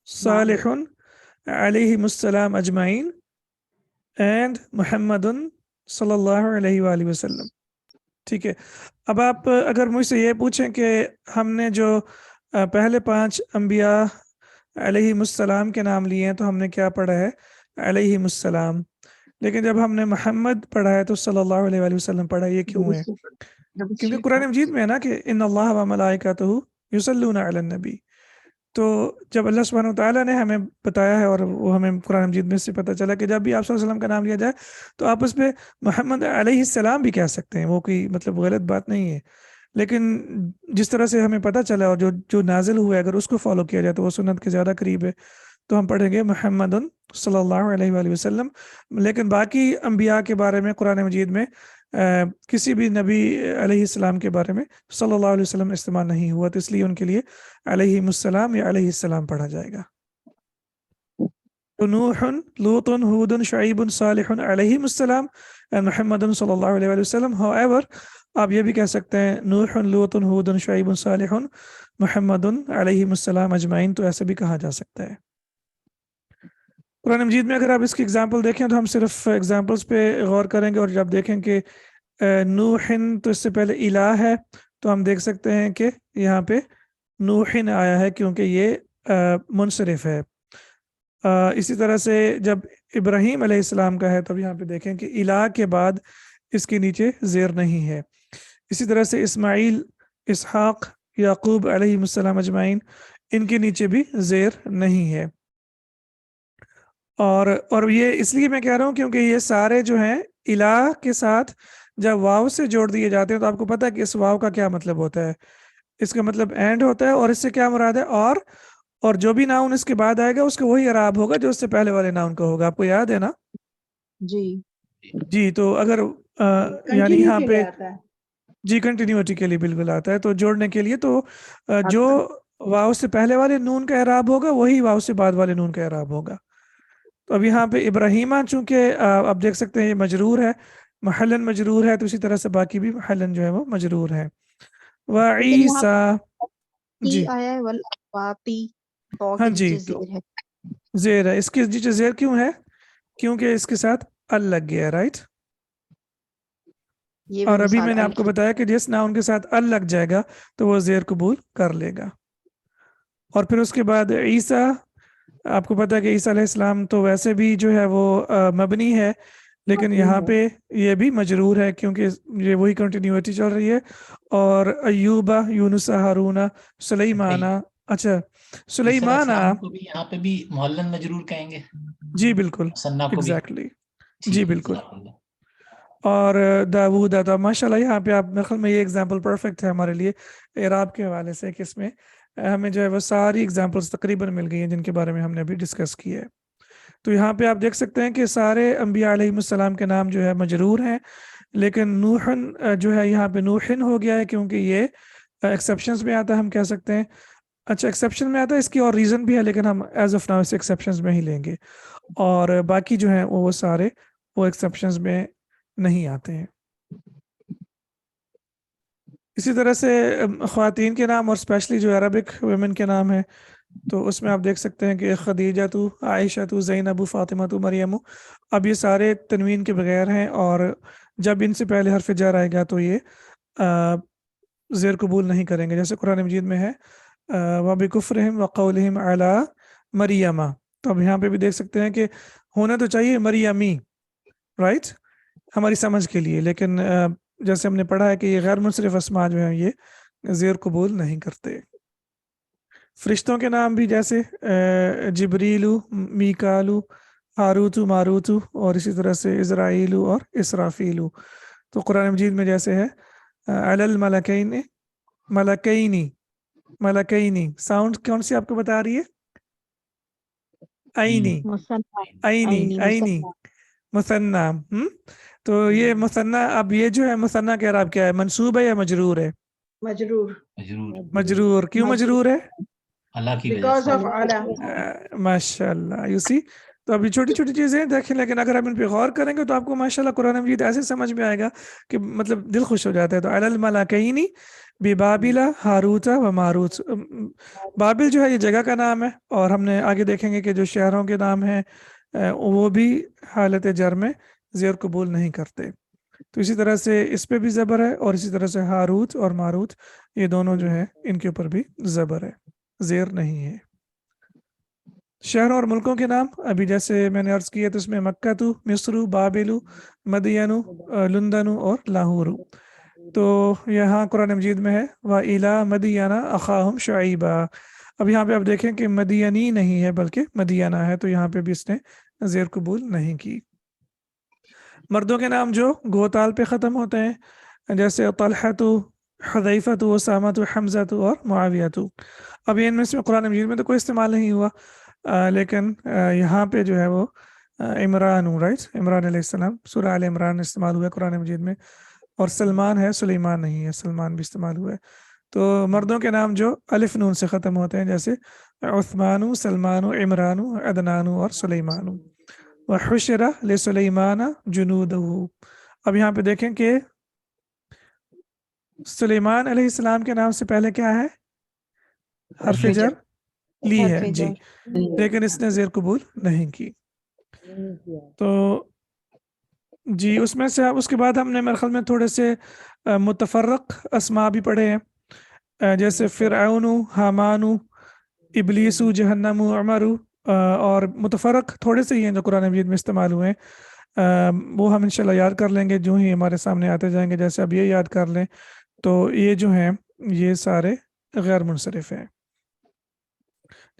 صالح علیہ السلام اجمعین، اینڈ محمد صلی اللہ علیہ وآلہ وسلم، ٹھیک ہے۔ اب آپ اگر مجھ سے یہ پوچھیں کہ ہم نے جو پہلے 5 انبیاء علیہ السلام کے نام لیے ہیں تو ہم نے کیا پڑھا ہے؟ علیہ السلام، لیکن جب ہم نے محمد پڑھا ہے تو صلی اللہ علیہ وآلہ وسلم پڑھا ہے، یہ کیوں ہے؟ کیونکہ قرآن مجید میں ہے نا کہ ان اللہ و ملائکتہ یصلون علی النبی، تو جب اللہ سبحانہ وتعالیٰ نے ہمیں بتایا ہے اور وہ ہمیں قرآن مجید میں سے پتہ چلا کہ جب بھی آپ صلی اللہ علیہ وسلم کا نام لیا جائے تو آپ اس پہ محمد علیہ السلام بھی کہہ سکتے ہیں، وہ کوئی مطلب غلط بات نہیں ہے، لیکن جس طرح سے ہمیں پتہ چلا اور جو نازل ہوا ہے اگر اس کو فالو کیا جائے تو وہ سنت کے زیادہ قریب ہے، تو ہم پڑھیں گے محمد صلی اللہ علیہ وآلہ وسلم۔ لیکن باقی انبیاء کے بارے میں قرآن مجید میں کسی بھی نبی علیہ السلام کے بارے میں صلی اللہ علیہ وسلم استعمال نہیں ہوا، تو اس لیے ان کے لیے علیہ السلام یا علیہ السلام پڑھا جائے گا۔ تو نوح، لوط، ہود، شعیب، صالح علیہ السلام، محمد صلی اللہ علیہ وآلہ وسلم۔ however آپ یہ بھی کہہ سکتے ہیں نوح، لوط، ہود، شعیب، صالح، محمد علیہ السلام اجمعین، تو ایسے بھی کہا جا سکتا ہے۔ قرآن مجید میں اگر آپ اس کی اگزامپل دیکھیں تو ہم صرف اگزامپلس پہ غور کریں گے، اور جب دیکھیں کہ نوح تو اس سے پہلے الہ ہے تو ہم دیکھ سکتے ہیں کہ یہاں پہ نوح آیا ہے کیونکہ یہ منصرف ہے۔ اسی طرح سے جب ابراہیم علیہ السلام کا ہے تب یہاں پہ دیکھیں کہ الہ کے بعد اس کے نیچے زیر نہیں ہے۔ اسی طرح سے اسماعیل، اسحاق، یعقوب علیہ السلام اجمعین، ان کے نیچے بھی زیر نہیں ہے۔ اور یہ اس لیے میں کہہ رہا ہوں کیونکہ یہ سارے جو ہیں الہ کے ساتھ جب واو سے جوڑ دیے جاتے ہیں تو آپ کو پتہ ہے کہ اس واو کا کیا مطلب ہوتا ہے، اس کا مطلب اینڈ ہوتا ہے، اور اس سے کیا مراد ہے اور جو بھی ناؤن اس کے بعد آئے گا اس کا وہی اعراب ہوگا جو اس سے پہلے والے ناؤن کا ہوگا، آپ کو یاد ہے نا؟ جی جی، تو اگر یعنی یہاں پہ جی کنٹینیوٹی کے لیے بالکل آتا ہے، تو جوڑنے کے لیے تو جو واو سے پہلے والے نون کا اعراب ہوگا وہی واو سے بعد والے نون کا اعراب ہوگا۔ تو اب یہاں پہ ابراہیمہ چونکہ آپ دیکھ سکتے ہیں یہ مجرور ہے، محلن مجرور ہے، تو اسی طرح سے باقی بھی محلن جو ہے وہ مجرور ہے۔ وعیسیٰ، جی آیا ہے والاقواتی، تو ہاں کے جی، نیچے تو زیر ہے۔ زیر ہے، اس کے نیچے زیر کیوں ہے؟ کیونکہ اس کے ساتھ ال لگ گیا ہے، رائٹ؟ یہ بھی اور ابھی مثال میں نے آپ کو بتایا کہ جس ناؤن کے ساتھ ال لگ جائے گا تو وہ زیر قبول کر لے گا۔ اور پھر اس کے بعد عیسیٰ، آپ کو پتہ ہے کہ عیسیٰ علیہ السلام تو ویسے بھی جو ہے وہ مبنی ہے، لیکن یہاں پہ یہ بھی مجرور ہے کیونکہ یہ وہی کنٹینیوٹی چل رہی ہے۔ اور ایوبہ، یونس، ہارونہ، سلیمانہ، اچھا سلیمانہ، السلام کو بھی یہاں پہ بھی محلن مجرور کہیں گے، جی بالکل ثنا کو بھی، ایگزیکٹلی، ٹھیک جی ہے، بالکل۔ جزاک اللہ۔ اور داود آتا، ماشاء اللہ یہاں پہ آپ میرے خیال میں یہ ایگزامپل پرفیکٹ ہے ہمارے لیے اعراب کے حوالے سے کہ اس میں ہمیں جو ہے وہ ساری ایگزامپلس تقریباً مل گئی ہیں جن کے بارے میں ہم نے ابھی ڈسکس کیا ہے۔ تو یہاں پہ آپ دیکھ سکتے ہیں کہ سارے انبیاء علیہ السلام کے نام جو ہے مجرور ہیں، لیکن نوحن جو ہے یہاں پہ نوحن ہو گیا ہے کیونکہ یہ ایکسیپشنز میں آتا ہے، ہم کہہ سکتے ہیں، اچھا ایکسیپشن میں آتا ہے، اس کی اور ریزن بھی ہے لیکن ہم ایز آف ناؤ اسے ایکسیپشنز میں ہی لیں گے، اور باقی جو ہیں وہ سارے وہ ایکسیپشنز میں نہیں آتے ہیں۔ اسی طرح سے خواتین کے نام اور اسپیشلی جو عربک ویمن کے نام ہیں تو اس میں آپ دیکھ سکتے ہیں کہ خدیجہ تو، عائشہ تو، زینب، فاطمہ تو، مریم، اب یہ سارے تنوین کے بغیر ہیں، اور جب ان سے پہلے حرف جر آئے گا تو یہ زیر قبول نہیں کریں گے، جیسے قرآن مجید میں ہے وَبِكُفْرِهِمْ وَقَوْلِهِمْ عَلَى مَرْيَمَ، تو اب یہاں پہ بھی دیکھ سکتے ہیں کہ ہونا تو چاہیے مریمی، رائٹ، ہماری سمجھ کے لیے، لیکن جیسے ہم نے پڑھا ہے کہ یہ غیر منصرف اسماء جو ہیں یہ زیر قبول نہیں کرتے۔ فرشتوں کے نام بھی جیسے جبریلو، میکالو، ہاروتو، ماروتو، اور اسی طرح سے اسرائیلو اور اسرافیلو، تو قرآن مجید میں جیسے ہے علی الملکین، ملکینی، ملکینی، ساؤنڈ کون سی آپ کو بتا رہی ہے؟ عینی، عینی، عینی، مثنیٰ، تو یہ مثنیٰ، اب یہ جو ہے مثنیٰ کا اعراب کیا ہے؟ منصوب ہے یا مجرور ہے؟ مجرور، مجرور، کیوں مجرور ہے؟ اللہ کی وجہ بیکاز سے۔ آف اعلیٰ۔ ماشاء اللہ، یو سی، تو ابھی چھوٹی چھوٹی چیزیں دیکھیں، لیکن اگر آپ ان پہ غور کریں گے تو آپ کو ماشاءاللہ قرآن مجید ایسے سمجھ میں آئے گا کہ مطلب دل خوش ہو جاتا ہے۔ تو علی الملکین ببابل ہاروت و ماروت، بابل جو ہے یہ جگہ کا نام ہے، اور ہم نے آگے دیکھیں گے کہ جو شہروں کے نام ہیں وہ بھی حالت جر میں زیر قبول نہیں کرتے، تو اسی طرح سے اس پہ بھی زبر ہے، اور اسی طرح سے ہاروت اور ماروت یہ دونوں جو ہے ان کے اوپر بھی زبر ہے، زیر نہیں ہے۔ شہروں اور ملکوں کے نام ابھی جیسے میں نے عرض کیا تو اس میں مکہ تو، مصر، بابل، مدین، لندن اور لاہور. تو یہاں قرآن مجید میں ہے وَإِلَىٰ مَدْيَنَ أَخَاهُمْ شُعَيْبًا. اب یہاں پہ آپ دیکھیں کہ مدینی نہیں ہے بلکہ مدینہ ہے، تو یہاں پہ بھی اس نے زیر قبول نہیں کی. مردوں کے نام جو گوتال پہ ختم ہوتے ہیں جیسے طلحۃ، حذیفۃ، اسامۃ، حمزۃ اور معاویۃ. اب ان میں سے قرآن مجید میں تو کوئی استعمال نہیں ہوا، لیکن یہاں پہ جو ہے وہ عمران، رائٹ، عمران علیہ السلام، سورہ آل عمران استعمال ہوا ہے قرآن مجید میں. اور سلمان ہے، سلیمان نہیں ہے، سلمان بھی استعمال ہوا ہے. تو مردوں کے نام جو الف نون سے ختم ہوتے ہیں جیسے عثمان، سلمان، عمران، عدنان اور سلیمان. وحشر لسلیمان جنودہ. اب یہاں پہ دیکھیں کہ سلیمان علیہ السلام کے نام سے پہلے کیا ہے؟ حرف جر لی ہے حرف جی، جر. لیکن اس نے زیر قبول نہیں کی. تو جی اس میں سے اس کے بعد ہم نے میرے خیال میں تھوڑے سے متفرق اسماء بھی پڑھے ہیں، جیسے فرعون، حامان، ابلیس، جہنم، عمر. اور متفرق تھوڑے سے ہی ہیں جو قرآن مجید میں استعمال ہوئے ہیں. وہ ہم انشاءاللہ یاد کر لیں گے جو ہی ہمارے سامنے آتے جائیں گے. جیسے اب یہ یاد کر لیں تو یہ جو ہیں یہ سارے غیر منصرف ہیں.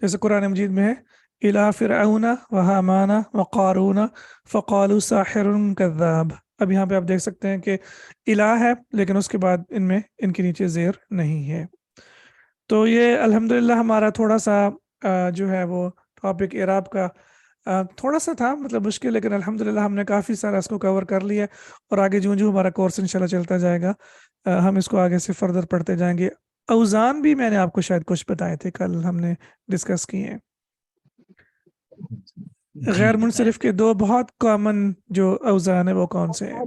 جیسے قرآن مجید میں ہے اِلَىٰ فِرْعَوْنَ وَحَامَانَ وَقَارُونَ فَقَالُوا سَاحِرٌ كَذَّابٌ. اب یہاں پہ آپ دیکھ سکتے ہیں کہ الہ ہے لیکن اس کے بعد ان کے نیچے زیر نہیں ہے. تو یہ الحمدللہ ہمارا تھوڑا سا جو ہے وہ ٹاپک اعراب کا تھوڑا سا تھا مطلب مشکل، لیکن الحمدللہ ہم نے کافی سارا اس کو کور کر لیا. اور آگے جو ہمارا کورس انشاءاللہ چلتا جائے گا ہم اس کو آگے سے فردر پڑھتے جائیں گے. اوزان بھی میں نے آپ کو شاید کچھ بتائے تھے، کل ہم نے ڈسکس کیے ہیں. غیر منصرف کے دو بہت کامن جو اوزان ہے وہ کون سے ہیں؟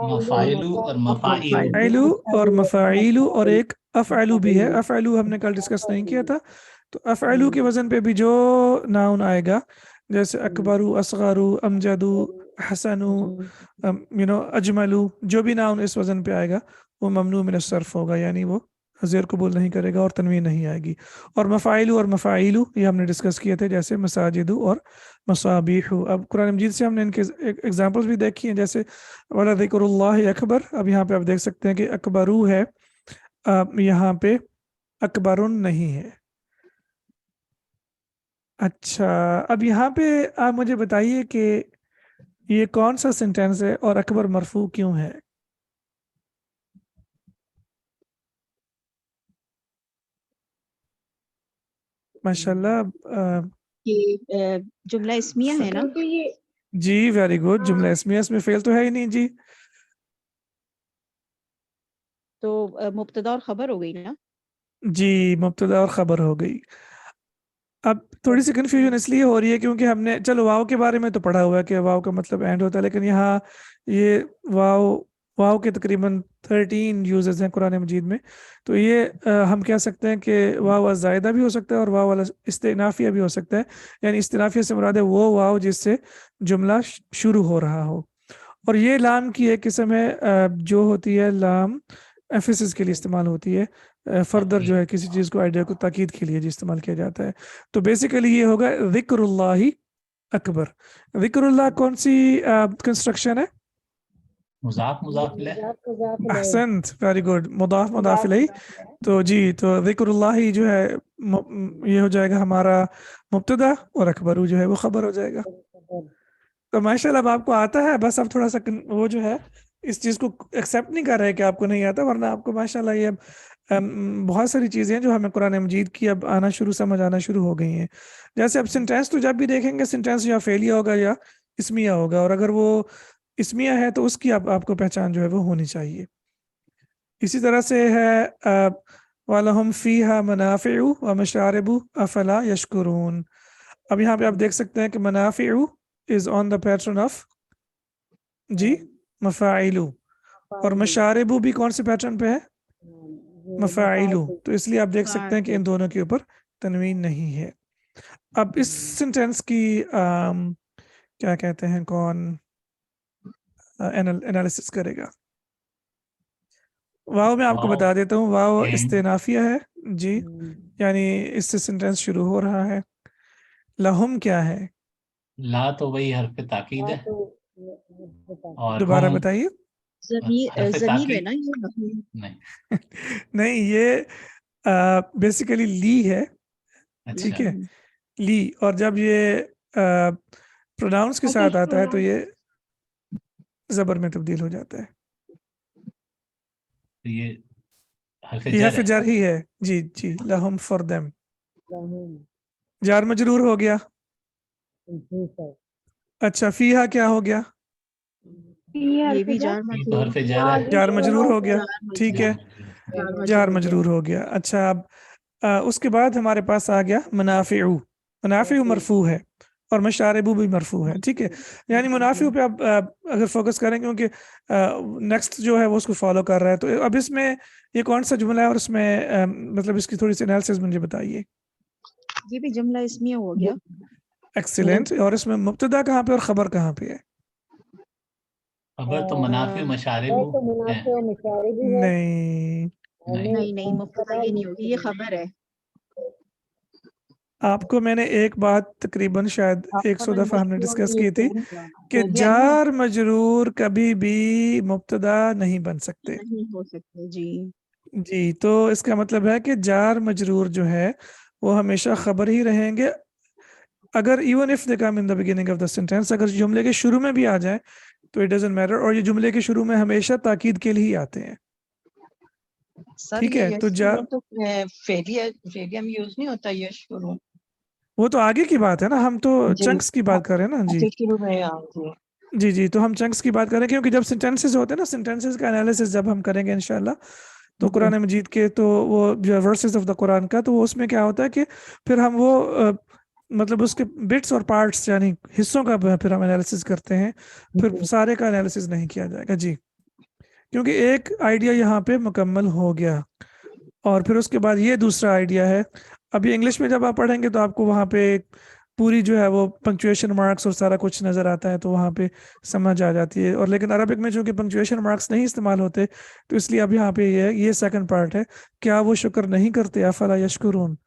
مفاعلو اور مفاعیلو. فعلو اور مفاعیلو، اور ایک افعلو بھی ہے. افعلو ہم نے کل ڈسکس نہیں کیا تھا. تو افعلو کے وزن پہ بھی جو ناؤن آئے گا جیسے اکبرو، اصغرو، امجدو، حسنو، اجملو، جو بھی ناؤن اس وزن پہ آئے گا وہ ممنوع من الصرف ہوگا، یعنی وہ زیر قبول نہیں کرے گا اور تنوین نہیں آئے گی. اور مفاعلو اور مفاعیلو یہ ہم نے ڈسکس کیے تھے جیسے مساجدو اور مصابیح. اب قرآن مجید سے ہم نے ان کے ایگزامپلس بھی دیکھی ہیں جیسے وَلَذِكْرُ اللَّهِ اکبر. اب یہاں پہ آپ دیکھ سکتے ہیں کہ اکبرو ہے، یہاں پہ اکبرن نہیں ہے. اچھا اب یہاں پہ آپ مجھے بتائیے کہ یہ کون سا سینٹینس ہے اور اکبر مرفوع کیوں ہے؟ ماشاءاللہ. یہ جملہ اسمیہ ہے نا؟ جی ویری گڈ. جملہ اسمیہ اس میں فعل تو ہے ہی نہیں جی. تو مبتدا اور خبر ہو گئی نا؟ جی مبتدا اور خبر ہو گئی. اب تھوڑی سی کنفیوژن اس لیے ہو رہی ہے کیونکہ ہم نے چلو واو کے بارے میں تو پڑھا ہوا ہے کہ واو کا مطلب اینڈ ہوتا ہے، لیکن یہاں یہ واو کے تقریباً 13 یوزز ہیں قرآن مجید میں. تو یہ ہم کہہ سکتے ہیں کہ واو زائدہ بھی ہو سکتا ہے اور واو استئنافیہ بھی ہو سکتا ہے. یعنی استئنافیہ سے مراد ہے وہ واو جس سے جملہ شروع ہو رہا ہو. اور یہ لام کی ایک قسم ہے جو ہوتی ہے لام ایفیسس کے لیے استعمال ہوتی ہے، فردر جو ہے کسی چیز کو آئیڈیا کو تاکید کے لیے جو استعمال کیا جاتا ہے. تو بیسیکلی یہ ہوگا ذکر اللہ اکبر. ذکر اللہ کون سی کنسٹرکشن ہے؟ مضاف مضاف الیہ. احسنت، ویری گڈ. مضاف مضاف الیہ. تو جی تو ذکر اللہ جو ہے یہ ہو جائے گا ہمارا مبتدا اور اکبر جو ہے وہ خبر ہو جائے گا. تو ماشاءاللہ اب آپ کو آتا ہے، بس اب تھوڑا سا وہ جو ہے اس چیز کو ایکسیپٹ نہیں کر رہے کہ آپ کو نہیں آتا، ورنہ آپ کو ماشاءاللہ یہ بہت ساری چیزیں ہیں جو ہمیں قرآن مجید کی اب آنا شروع سمجھ آنا شروع ہو گئی ہیں. جیسے اب سینٹینس تو جب بھی دیکھیں گے سینٹینس یا فعلیہ ہوگا یا اسمیہ ہوگا، اور اگر وہ اسمیہ ہے تو اس کی آپ کو پہچان جو ہے وہ ہونی چاہیے. اسی طرح سے ہے وَلَهُمْ فِيهَا مَنَافِعُ وَمَشَارِبُ أَفَلَا يَشْكُرُونَ. اب یہاں پہ آپ دیکھ سکتے ہیں کہ منافع is on the pattern of جی مفاعلو، اور مشاربو بھی کون سے پیٹرن پہ ہے؟ مفاعلو. تو اس لیے آپ دیکھ سکتے ہیں کہ ان دونوں کے اوپر تنوین نہیں ہے. اب اس سینٹینس کی کیا کہتے ہیں کون انالیسس کرے گا؟ واو میں آپ کو بتا دیتا ہوں، واو استئنافیہ ہے جی، یعنی اس سے سینٹینس شروع ہو رہا ہے. लहुम क्या है? ला तो वही हरफ ताकीद है और दोबारा हम बताइए। हरफ ज़मीर है ताकीद ना ये लहूम। नहीं। नहीं, ये बेसिकली ली है, ठीक अच्छा, है, ली। और जब ये प्रोनाउंस के साथ आता है तो ये जबर में तब्दील हो जाता है। तो ये हरफ ये जर हर्फ है। जर ही है। जी जी, लहुम फॉर देम। जार मजरूर हो गया। अच्छा, फीहा क्या हो गया? ये भी जार ये तो मजरूर। हरफ जर है। जार मजरूर हो गया, जार ठीक है, मजरूर। जार मजरूर हो गया। अच्छा, अब उसके बाद हमारे पास आ गया मुनाफिउ। मुनाफिउ मरफू है और मशारिबु भी मरफू है, ठीक है। यानी मुनाफिउ पे आप अगर फोकस करें, क्योंकि नेक्स्ट जो है वो उसको फॉलो कर रहा है, तो अब इसमें ये कौन सा जुमला है और इसमें मतलब इसकी थोड़ी सी एनालिसिस मुझे बताइए। ये भी जुमला इसमिया हो गया। एक्सीलेंट। और इसमें मुब्तदा कहाँ पे और खबर कहाँ पे है? खबर तो मुनाफी मशारिब है। नहीं, नहीं नहीं, मुब्तदा ये नहीं होगी, ये खबर है। आपको मैंने एक बात तकरीबन शायद 100 दफा हमने डिस्कस की थी कि जार मजरूर कभी भी मुब्तदा नहीं बन सकते। नहीं हो सकते जी। जी, तो इसका मतलब है कि जार मजरूर जो है वो हमेशा खबर ही रहेंगे, अगर even if they come in the beginning of the sentence. अगर जुमले के शुरू में भी आ जाए तो इट डजंट मैटर, और ये जुमले के शुरू में हमेशा ताकीद के लिए ही आते हैं, सर ठीक ये है। तो यशकुरून तो फेलिया में यूज नहीं होता यशकुरून। वो तो आगे की बात है ना, हम तो जी चंक्स की बात कर रहे हैं ना। जी अच्छा शुरू में जी जी जी, तो हम चंक्स की बात करें, क्योंकि जब सेंटेंसेस होते हैं ना, सेंटेंसेस का एनालिसिस जब हम करेंगे इंशाल्लाह, तो कुरान मजीद के तो वो जो वर्सेस ऑफ द कुरान का, तो वो उसमें क्या होता है कि फिर हम वो मतलब उसके बिट्स और पार्ट्स यानी हिस्सों का फिर हम एनालिसिस करते हैं, फिर सारे का एनालिसिस नहीं किया जाएगा। जी, क्योंकि एक आइडिया यहाँ पे मुकम्मल हो गया, और फिर उसके बाद ये दूसरा आइडिया है। अभी इंग्लिश में जब आप पढ़ेंगे तो आपको वहाँ पे पूरी जो है वो पंक्चुएशन मार्क्स और सारा कुछ नज़र आता है, तो वहाँ पे समझ आ जाती है। और लेकिन अरबिक में चूंकि पंक्चुएशन मार्क्स नहीं इस्तेमाल होते, तो इसलिए अब यहाँ पे ये सेकंड पार्ट है, क्या वो शुक्र नहीं करते, अफला यशकुरून।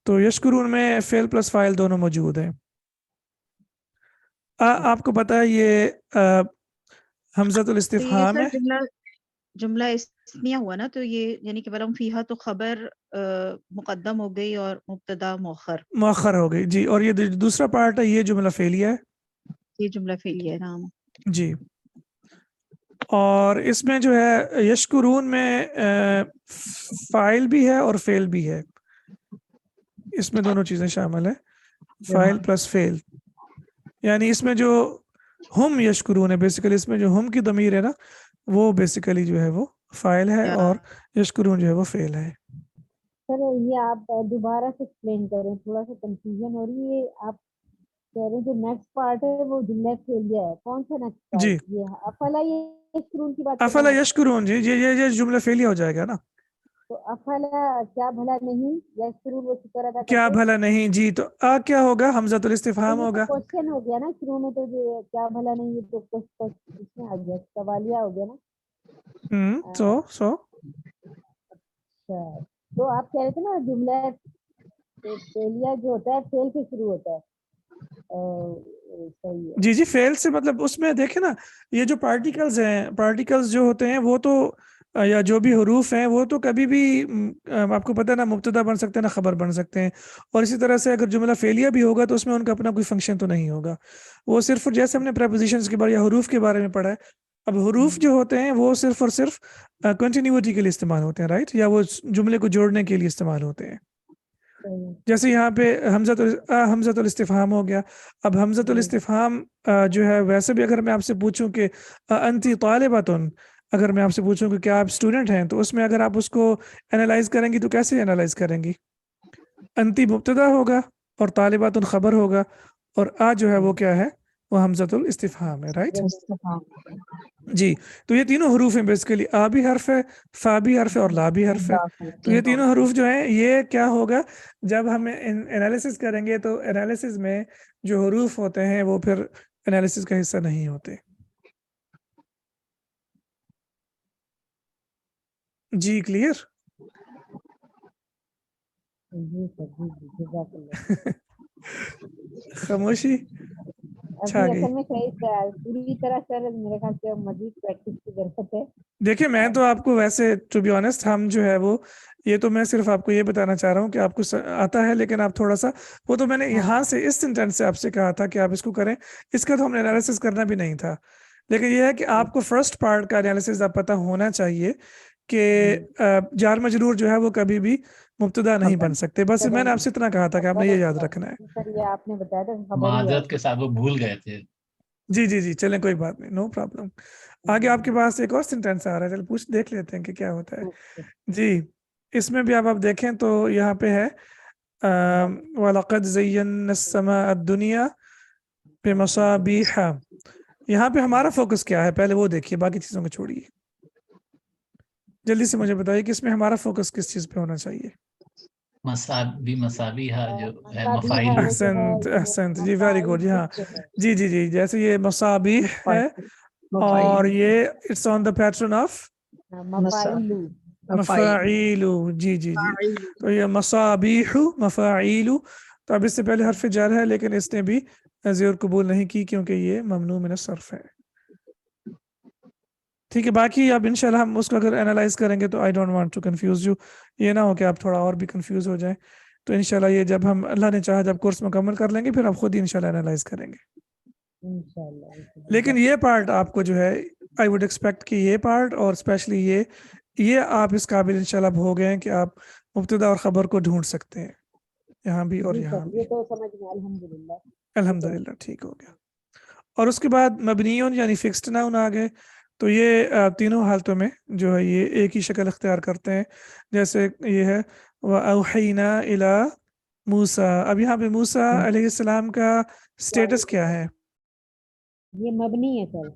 तो यशकुरून में फेल प्लस फाइल दोनों मौजूद हैं। आपको पता है ये हमज़तुल तो ये इस्तिफ़हाम सर है। जुमला जुमला इसमिया हुआ ना, तो ये यानी कि वलम फीहा तो खबर मुकद्दम हो गई और मुब्तदा मुअख्खर। मौखर हो गई जी। और ये दूसरा पार्ट है, ये जुमला फेलिया है। ये जुमला फेलिया है नाम। जी, और इसमें जो है यशकुरून में फाइल भी है और फेल भी है, इसमें दोनों चीज़ें शामिल है, फाइल प्लस फेल। यानी इसमें जो हम यशकुरून है, बेसिकली इसमें जो हम की दमीर है ना, वो बेसिकली जो है वो फाइल है, और यशकुरून जो है वो फेल है। सर ये आप दोबारा से एक्सप्लेन करें, थोड़ा सा कंफ्यूजन हो रही है। आप कह रहे हैं जो नेक्स्ट पार्ट है वो जुमला फेलिया है, कौन सा नेक्स्ट पार्ट? जी, ये अफला ये शुरू की बात कर अफला रहे हैं आप? यशकुरून जी, ये जुमला फेलिया हो जाएगा ना। तो अफला क्या भला नहीं, या शुरू वो शुक्र अदा क्या करते? भला नहीं जी, तो क्या होगा, हमज़तुल इस्तिफ़हाम तो ये तो होगा। क्वेश्चन हो गया ना शुरू में, तो जो क्या भला नहीं ये तो इसमें आ गया, सवालिया हो गया ना। सो अच्छा, तो आप कह रहे थे ना जुमला फेलिया जो होता है फेल से शुरू होता है। सही है। जी जी, फेल से मतलब उसमें देखे ना, ये जो पार्टिकल्स हैं, पार्टिकल्स जो होते हैं वो तो या जो भी हरूफ हैं वो तो कभी भी आपको पता है ना, मुब्तदा बन सकते हैं ना खबर बन सकते हैं। और इसी तरह से अगर जुमला फेलिया भी होगा तो उसमें उनका अपना कोई फंक्शन तो नहीं होगा, वो सिर्फ जैसे हमने प्रेपोजिशंस के बारे या हरूफ के बारे में पढ़ा है। अब हरूफ जो होते हैं वो सिर्फ और सिर्फ कंटिन्यूटी के लिए इस्तेमाल होते हैं, राइट, या वो जुमले को जोड़ने के लिए इस्तेमाल होते हैं। जैसे यहाँ पे हमज़तुल इस्तिफ़हाम हो गया। अब हमज़तुल इस्तिफ़हाम जो है, वैसे भी अगर मैं आपसे पूछूं कि अंती तालिबतुन, अगर मैं आपसे पूछूं कि क्या आप स्टूडेंट हैं, तो उसमें अगर आप उसको एनालाइज करेंगी तो कैसे एनालाइज करेंगी? अंती मुब्तदा होगा और तालिबतुन खबर होगा, और जो है वो क्या है, वो हमज़तुल इस्तिफ़हाम है, राइट। जी, तो ये तीनों हरूफ हैं बेसिकली, आ भी हर्फ है, फा भी हर्फ है, और ला भी हर्फ है। तो ये तीनों हरूफ जो हैं, ये क्या होगा जब हम एनालिसिस करेंगे, तो एनालिसिस में जो हरूफ होते हैं वो फिर एनालिसिस का हिस्सा नहीं होते। जी, क्लियर। जी सर, जी जज़ाकल्लाह। खामोशी छा अभी गई। असल में सही पूरी तरह सर मेरे ख्याल से मजीद प्रैक्टिस की जरूरत है। देखिए मैं तो आपको वैसे टू बी ऑनेस्ट हम जो है वो ये तो मैं सिर्फ आपको ये बताना चाह रहा हूँ कि आपको आता है, लेकिन आप थोड़ा सा वो तो मैंने यहाँ से इस सेंटेंस से आपसे कहा था कि आप इसको करें, इसका तो हमने एनालिसिस करना भी नहीं था, लेकिन ये है कि आपको फर्स्ट पार्ट का एनालिसिस आप पता होना चाहिए कि जार मजरूर जो है वो कभी भी मुब्तदा नहीं बन सकते। बस मैंने आपसे इतना कहा था कि आपने ये याद रखना है। सर ये आपने बताया था खबर ही है। माजरत के साथ वो भूल गए थे। जी जी जी चलें कोई बात नहीं, नो प्रॉब्लम। आगे आपके पास एक और सेंटेंस आ रहा है, चल पूछ देख लेते हैं कि क्या होता है। जी इसमें भी आप देखें तो यहाँ पे है वलक़द ज़य्यना अस्समाअ दुनिया बिमसाबीह। यहाँ पे हमारा फोकस क्या है पहले वो देखिए, बाकी चीजों को छोड़िए। जल्दी से मुझे बताइए कि इसमें हमारा फोकस किस चीज पे होना चाहिए। मसाबीहा जो है मसाबीहा मफाइल। वो जो है अहसंत ये अहसंत जी वेरी गुड। जी हाँ मफाइल है। जी जी जी जैसे ये मसाबीह है और ये it's on the pattern of मफाइलू मफाइलू। जी जी जी तो ये मसाबीहु मफाइलू, तो अब इससे पहले हर्फ जर है लेकिन इसने भी ज़ेर कबूल नहीं की क्योंकि ये ममनू मिन सर्फ है। ठीक है, बाकी अब इंशाल्लाह हम उसको अगर एनालाइज करेंगे तो I don't want to confuse you, ये ना हो कि आप थोड़ा और भी कंफ्यूज हो जाए। तो इंशाल्लाह ये जब हम अल्लाह ने चाहा जब कोर्स मुकम्मल कर लेंगे फिर आप खुद ही इंशाल्लाह एनालाइज करेंगे। इंशाल्लाह। लेकिन ये पार्ट आपको जो है आई वुड एक्सपेक्ट कि ये पार्ट और स्पेशली ये आप इस काबिल इंशाल्लाह हो गए हैं कि आप मुब्तदा और ख़बर को ढूंढ सकते हैं यहाँ भी और जी यहाँ सर भी। ये तो समझ में अल्हम्दुलिल्लाह। अल्हम्दुलिल्लाह ठीक हो गया। और उसके बाद मबनियुन यानी फिक्स्ड नाउन आ गए, तो ये तीनों हालतों में जो है ये एक ही शक्ल इख्तियार करते हैं। जैसे ये है व औहैना इला मूसा। अब यहाँ पे मूसा अलैहिस्सलाम का स्टेटस क्या है? ये मबनी है सर।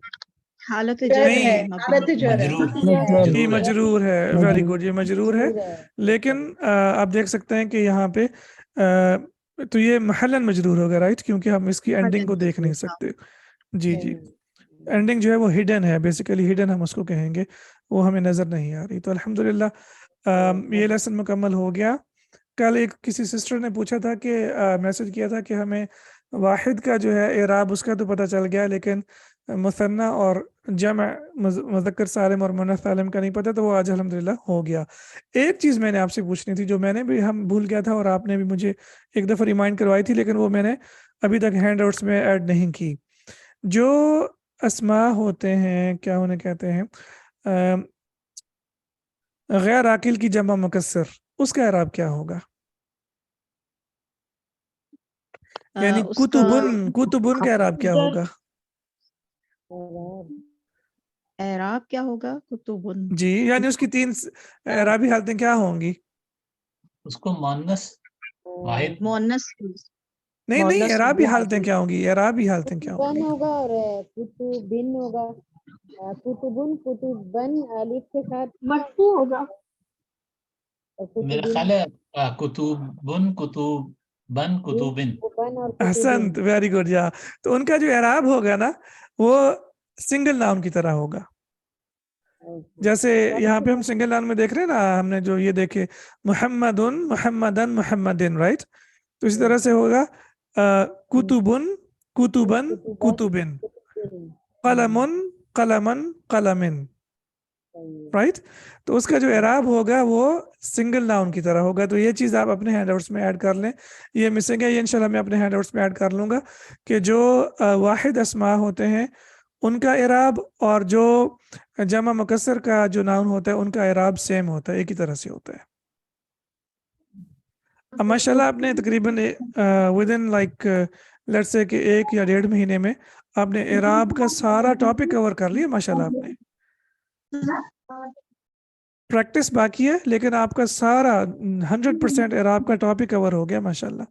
हालत जर जर नहीं, है, है, हालत जर है। मजरूर ये है। मजरूर है। वेरी गुड, ये मजरूर है। मजरूर है। लेकिन आप देख सकते हैं कि यहाँ पे तो ये महलन मजरूर होगा राइट, क्योंकि हम इसकी एंडिंग को देख नहीं सकते। जी जी एंडिंग जो है वो हिडन है, बेसिकली हिडन हम उसको कहेंगे, वो हमें नज़र नहीं आ रही। तो अल्हम्दुलिल्लाह ये लेसन मुकम्मल हो गया। कल एक किसी सिस्टर ने पूछा था कि मैसेज किया था कि हमें वाहिद का जो है एराब उसका तो पता चल गया लेकिन मुसन्ना और जमा मुज़क्कर सालिम और मुन्नस सालिम का नहीं पता, तो वो आज अल्हम्दुलिल्लाह हो गया। एक चीज़ मैंने आपसे पूछनी थी जो मैंने भी हम भूल गया था और आपने भी मुझे एक दफ़ा रिमाइंड करवाई थी, लेकिन वो मैंने अभी तक हैंड आउट्स में ऐड नहीं की। जो अस्मा होते हैं क्या उन्हें कहते हैं गैर आकिल की जमा मुकस्सर, उसका एराब क्या होगा? यानी उसका कुतुबुन का एराब क्या होगा? एराब क्या होगा? कुतुबुन। जी यानी उसकी तीन एराबी हालतें क्या होंगी? उसको मुअन्नस वाहिद मुअन्नस नहीं नहीं, मुअन्नस एराबी हालतें क्या होंगी? एराबी हालतें क्या कुतुबन होंगी? होगा और कुतुबिन होगा। कुतुबुन कुतुबन अलिफ के साथ मरफू होगा। और मेरा कुतुबिन ख्याल है कुतुबुन कुतुबन कुतुबिन। कुतुबन और हसंत कुतुबिन। Very good. या तो उनका जो एराब होगा ना वो सिंगल नाउन की तरह होगा। जैसे यहाँ पे हम सिंगल नाउन में देख रहे हैं ना, हमने जो ये देखे मुहम्मदुन मुहम्मदन मुहम्मदिन राइट, तो इसी तरह से होगा कुतुबुन कुतुबन कुतुबिन, कलमुन कलमन कलमिन राइट। तो उसका जो एराब होगा वो सिंगल नाउन की तरह होगा। तो ये चीज़ आप अपने हैंडआउट्स में ऐड कर लें, ये मिसिंग है, ये इंशाल्लाह मैं अपने हैंडआउट्स में ऐड कर लूँगा कि जो वाहिद अस्मा होते हैं उनका एराब और जो जमा मुकस्सर का जो नाउन होता है उनका एराब सेम होता है, एक ही तरह से होता है। अब माशाल्लाह आपने तकरीबन with in like let's say कि 1 या 1.5 महीने में आपने एराब का सारा टॉपिक कवर कर लिया माशाल्लाह। आपने प्रैक्टिस बाकी है लेकिन आपका सारा 100% एराब का टॉपिक कवर हो गया माशाल्लाह।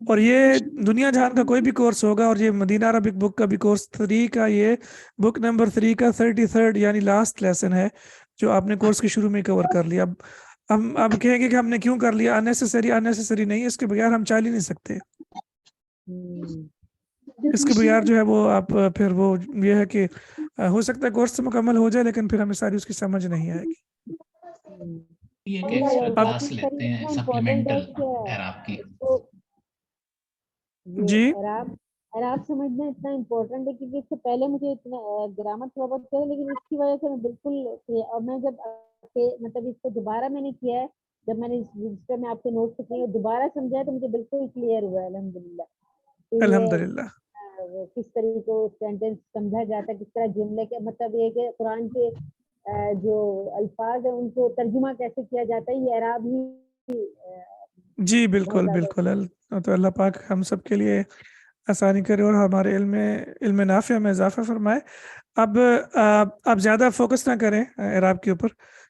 और ये दुनिया जहान का कोई भी कोर्स होगा और ये मदीना अरबिक बुक का भी कोर्स 3 का, ये बुक नंबर 3 का 33rd यानी लास्ट लेसन है जो आपने कोर्स के शुरू में कवर कर लिया। अब हम अब कहेंगे कि हमने क्यों कर लिया, अननेसेसरी नहीं, इसके बगैर हम चल ही नहीं सकते। इसके बगैर जो है वो आप फिर वो ये है कि हो सकता है कोर्स मुकम्मल हो जाए लेकिन फिर हमें सारी उसकी समझ नहीं आएगी। ये एक एक्स्ट्रा क्लास लेते हैं सप्लीमेंटल एराब की। जी एराब समझना इतना इम्पोर्टेंट है क्योंकि इससे पहले मुझे इतना ग्रामर थोड़ा बहुत है, लेकिन इसकी वजह से मैं बिल्कुल, और मैं जब मतलब इसको दोबारा मैंने किया है, जब मैंने इस रजिस्टर में आपके नोट्स किए दोबारा समझा है तो मुझे बिल्कुल क्लियर हुआ है अल्हम्दुलिल्लाह। तो ये अल्हम्दुलिल्लाह। वो किस तरीके को सेंटेंस समझा जाता है, किस तरह जुमले के मतलब ये कि कुरान के जो अल्फाज है उनको तर्जुमा कैसे किया जाता है, ये एराब ही जी बहुत बिल्कुल ज्यादा बिल्कुल तो अल्लाह पाक हम सब के लिए आसानी करे और हमारे इल्म नाफिया में इजाफा फरमाए। अब आप ज़्यादा फोकस ना करें इराब के ऊपर,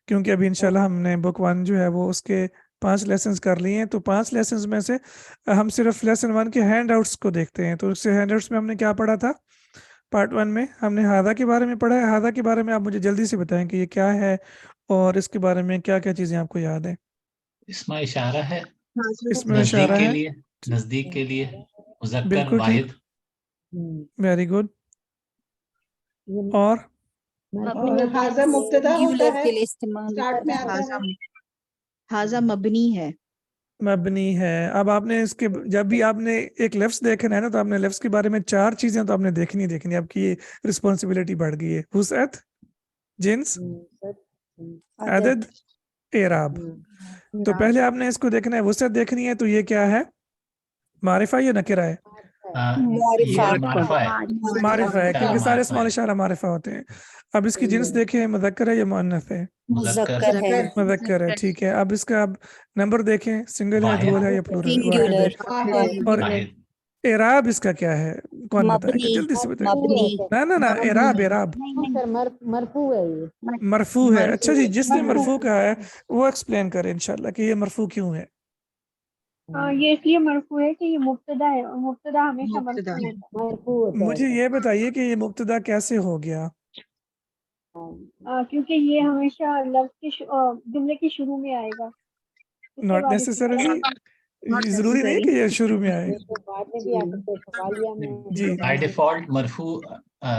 क्योंकि अभी इंशाल्लाह हमने बुक 1 जो है वो उसके 5 लेसन्स कर लिए हैं। तो 5 लेसन्स में से हम सिर्फ लेसन 1 के हैंड आउट्स को देखते हैं। तो उससे हैंड आउट्स में हमने क्या पढ़ा था? पार्ट 1 में हमने हादा के बारे में पढ़ा है। हादा के बारे में आप मुझे जल्दी से बताएं कि ये क्या है और इसके बारे में क्या क्या चीज़ें आपको याद है। इसमें इशारा है इसमें नजदीक इशारा के है, लिए, नजदीक के लिए मुज़क्कर बिल्कुल ठीक, वाहिद। Very good. ये और और हाजा मुब्तदा होता सिंगुलर है, के लिए इस्तेमाल स्टार्ट में होता है। आता है। हाजा मबनी है। मबनी है। अब आपने इसके जब भी आपने एक लफ्ज़ देखना है ना, तो आपने लफ्ज़ के बारे में 4 चीज़ें तो आपने देखनी आपकी ये रिस्पॉन्सिबिलिटी बढ़ गई है। वुसअत, जिन्स, अदद, एराब। तो पहले आपने इसको देखना है, वुसअत देखनी है। तो ये क्या है? मारिफा या नकिरा है? ये मारिफा है, मारिफा है, इशारा क्योंकि सारे मारिफा स्मॉल है। इशारा मारिफा होते हैं। अब इसकी जिन्स देखें, मुज़क्कर है या मुअन्नस है? मुज़क्कर है। मुज़क्कर है, ठीक है। अब इसका अब नंबर देखें, सिंगल है, वाहिद। डुअल है या प्लूरल? वाहिद सिंगुलर है। वाहिद। और वाहिद। एराब इसका क्या है? कौन बताएगा? मबनी जल्दी से बताएं। मबनी ना एराब सर मरफू है ये। मरफू है। अच्छा जी, जिसने मरफू। मरफू कहा है वो एक्सप्लेन करे इंशाल्लाह कि ये मरफू क्यों है। ये इसलिए मरफू है कि ये मुब्तदा है और मुब्तदा हमेशा मुब्तदा मरफू है। होता है। मरफू होता है मुझे ये बताइए कि ये मुब्तदा कैसे हो गया? क्योंकि ये हमेशा लफ्ज के जुमले के शुरू में आएगा। इसके नॉट बाद नेसेसरली, जरूरी नहीं कि ये शुरू में आए। ये तो बाद में भी आ सकते हैं, सवालिया में जी बाय डिफॉल्ट मरफू,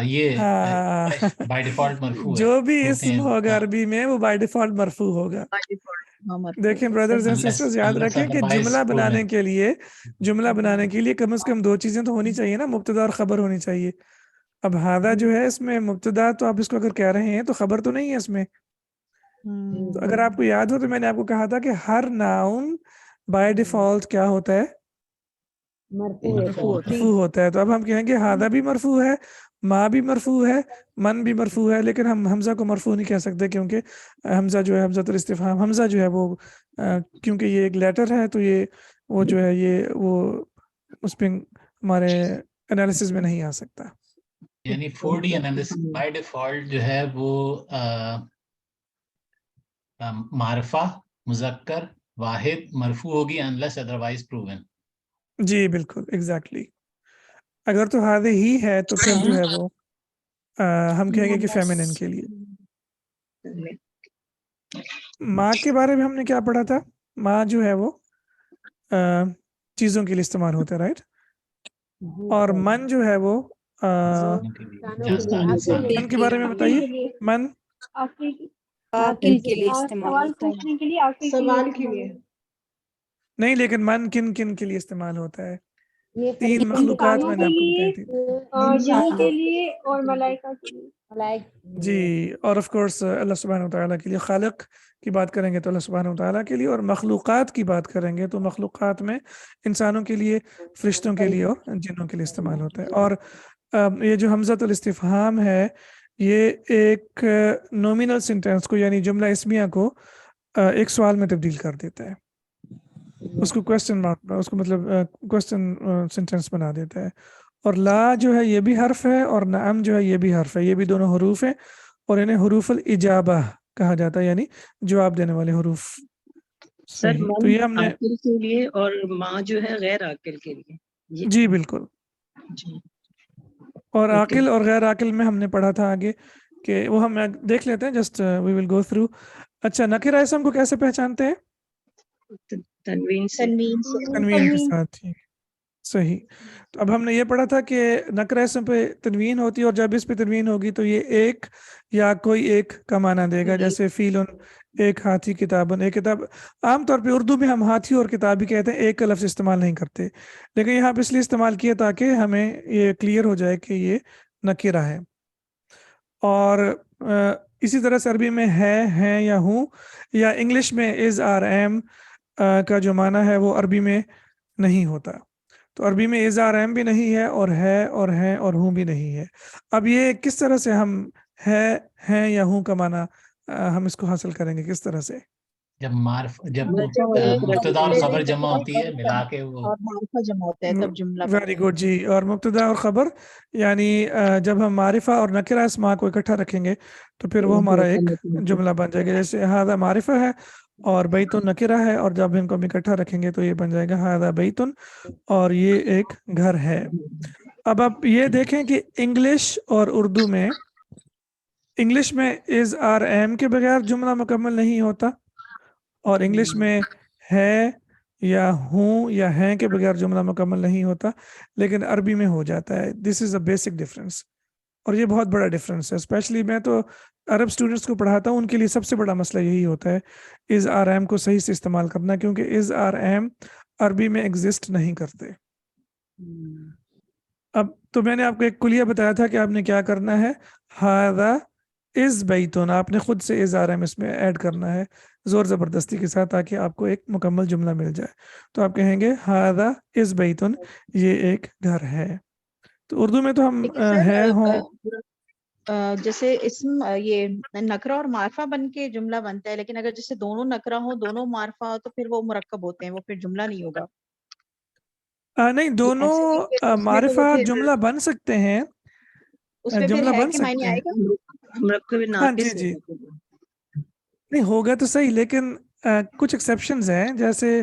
ये हाँ बाय डिफॉल्ट मरफू है, जो भी होते इस्म हैं। होगा अरबी में वो बाय डिफॉल्ट मरफू होगा। देखें ब्रदर्स एंड Unless- सिस्टर्स, याद unless रखें कि otherwise जुमला बनाने proven। के लिए कम से कम 2 चीजें तो होनी चाहिए ना, मुब्तदा और खबर होनी चाहिए। अब हादा जो है इसमें मुब्तदा, तो आप इसको अगर कह रहे हैं तो खबर तो नहीं है इसमें। तो अगर आपको याद हो तो मैंने आपको कहा था कि हर नाउन बाय डिफॉल्ट क्या होता है? मरफू होता है। मरफू होता है। तो अब हम कहेंगे हादा भी मरफू है, माँ भी मरफू है, मन भी मरफू है, लेकिन हम हमजा को मरफू नहीं कह सकते, क्योंकि हमजा जो है हमजातुल इस्तिफहाम, हमजा जो है वो क्योंकि ये एक लेटर है, तो ये वो जो है ये वो उस पे हमारे एनालिसिस में नहीं आ सकता। यानी 4D एनालिसिस बाय डिफॉल्ट जो है वो मारिफा मुज़क्कर वाहिद मरफू होगी, अनलेस अदरवाइज प्रूवन। जी बिल्कुल, एग्जैक्टली। अगर तो हादे ही है तो फिर जो है वो हम कहेंगे कि फेमिनिन के लिए। माँ के बारे में हमने क्या पढ़ा था? माँ जो है वो चीज़ों के लिए इस्तेमाल होता है, राइट? और मन जो है वो मन के बारे में बताइए। मन आकिल के लिए इस्तेमाल सवाल होता है। पूछने के लिए आखिर सवाल के लिए। नहीं, लेकिन मन किन किन के लिए इस्तेमाल होता है? ये 3 मखलूकात मैंने आपको बताई थी। जिन्नों के लिए और मलाइका के लिए। जी, और ऑफ कोर्स अल्लाह सुब्हानहू व तआला के लिए। खालिक की बात करेंगे तो अल्लाह सुब्हानहू व तआला के लिए, और मखलूकात की बात करेंगे तो मखलूकात में इंसानों के लिए, फरिश्तों के लिए और जिन्नों के लिए इस्तेमाल होता है। और ये जो हमज़तुल इस्तिफ़हाम है, ये एक नॉमिनल सेंटेंस को यानी जुमला इस्मिया को एक सवाल में तब्दील कर देता है, उसको क्वेश्चन मार्क, उसको मतलब क्वेश्चन सेंटेंस बना देता है। और ला जो है ये भी हर्फ है, और नाम जो है ये भी हर्फ है, ये भी दोनों हरूफ है, और इन्हें हरूफुल इजाबा कहा जाता है, यानी जवाब देने वाले हरूफ। सर सही, मन तो ये हमने आकिल के लिए और माँ जो है गैर आकिल के लिए। जी बिल्कुल। जी। और ओके। आकिल और गैर आकिल में हमने पढ़ा था आगे कि वो हम देख लेते हैं, just we will go through. अच्छा, नकीरा इसम को कैसे पहचानते हैं? तनवीन से। तनवीन के साथ, ठीक, सही। तो अब हमने ये पढ़ा था कि नकरा इसम पे तनवीन होती है, और जब इस पे तनवीन होगी तो ये एक या कोई एक का माना देगा, जैसे फीलुन ایک ہاتھی کتابن، ایک کتاب. عام طور پہ اردو میں ہم ہاتھی اور کتاب ہی کہتے ہیں، ایک کا لفظ استعمال نہیں کرتے، لیکن یہاں پہ اس لیے استعمال کیا تاکہ ہمیں یہ کلیئر ہو جائے کہ یہ نکرہ ہے. اور اسی طرح سے عربی میں ہے، ہیں یا ہوں، یا انگلش میں از آر ایم کا جو معنی ہے وہ عربی میں نہیں ہوتا. تو عربی میں از آر ایم بھی نہیں ہے، اور ہے اور ہیں اور ہوں بھی نہیں ہے. اب یہ کس طرح سے ہم ہے، ہیں یا ہوں کا معنی ہم اس کو حاصل کریں گے کس طرح سے؟ جب جب جیسے مبتدا اور خبر جمع اور ہوتی ہے ملا کے وہ اور معرفہ جمع ہوتا ہے تب جملہ ویری گڈ جی. اور مبتدا اور خبر یعنی جب ہم معرفہ اور نکرہ اسماء کو اکٹھا رکھیں گے تو پھر وہ ہمارا ایک جملہ بن جائے گا. جیسے ہذا معرفہ ہے اور بیت نکرہ ہے، اور جب ان کو ہم اکٹھا رکھیں گے تو یہ بن جائے گا ہذا بیت، اور یہ ایک گھر ہے. اب آپ یہ دیکھیں کہ انگلش اور اردو میں، انگلش میں از آر ایم کے بغیر جملہ مکمل نہیں ہوتا، اور انگلش میں ہے یا ہوں یا ہیں کے بغیر جملہ مکمل نہیں ہوتا، لیکن عربی میں ہو جاتا ہے. دس از اے بیسک ڈفرینس، اور یہ بہت بڑا ڈفرینس ہے. اسپیشلی میں تو عرب اسٹوڈنٹس کو پڑھاتا ہوں، ان کے لیے سب سے بڑا مسئلہ یہی ہوتا ہے از آر ایم کو صحیح سے استعمال کرنا، کیونکہ از آر ایم عربی میں ایگزسٹ نہیں کرتے. اب تو میں نے آپ کو ایک کلیہ بتایا تھا کہ آپ نے کیا کرنا ہے، ہذا از بیتون، آپ نے خود سے از آر ایم اس میں ایڈ کرنا ہے زور زبردستی کے ساتھ، تاکہ آپ کو ایک مکمل جملہ مل جائے. تو آپ کہیں گے ہذا از بیتون، یہ ایک گھر ہے. تو اردو میں تو ہم ہے ہوں. جیسے اسم یہ نکرہ اور معرفہ بن کے جملہ بنتا ہے، لیکن اگر جیسے دونوں نکرہ ہو دونوں معرفہ ہو تو پھر وہ مرکب ہوتے ہیں، وہ پھر جملہ نہیں ہوگا. نہیں، دونوں ایسے نہیں کہ اس میں تو وہ معرفہ پھر جملہ بن سکتے ہیں، اس میں پھر جملہ ہے بن کہ معنی سکتے آئے ہیں. گا. مرکب ہاں جی ناقص جی، ہوگا. نہیں ہوگا تو صحیح، لیکن کچھ ایکسیپشنز ہیں. جیسے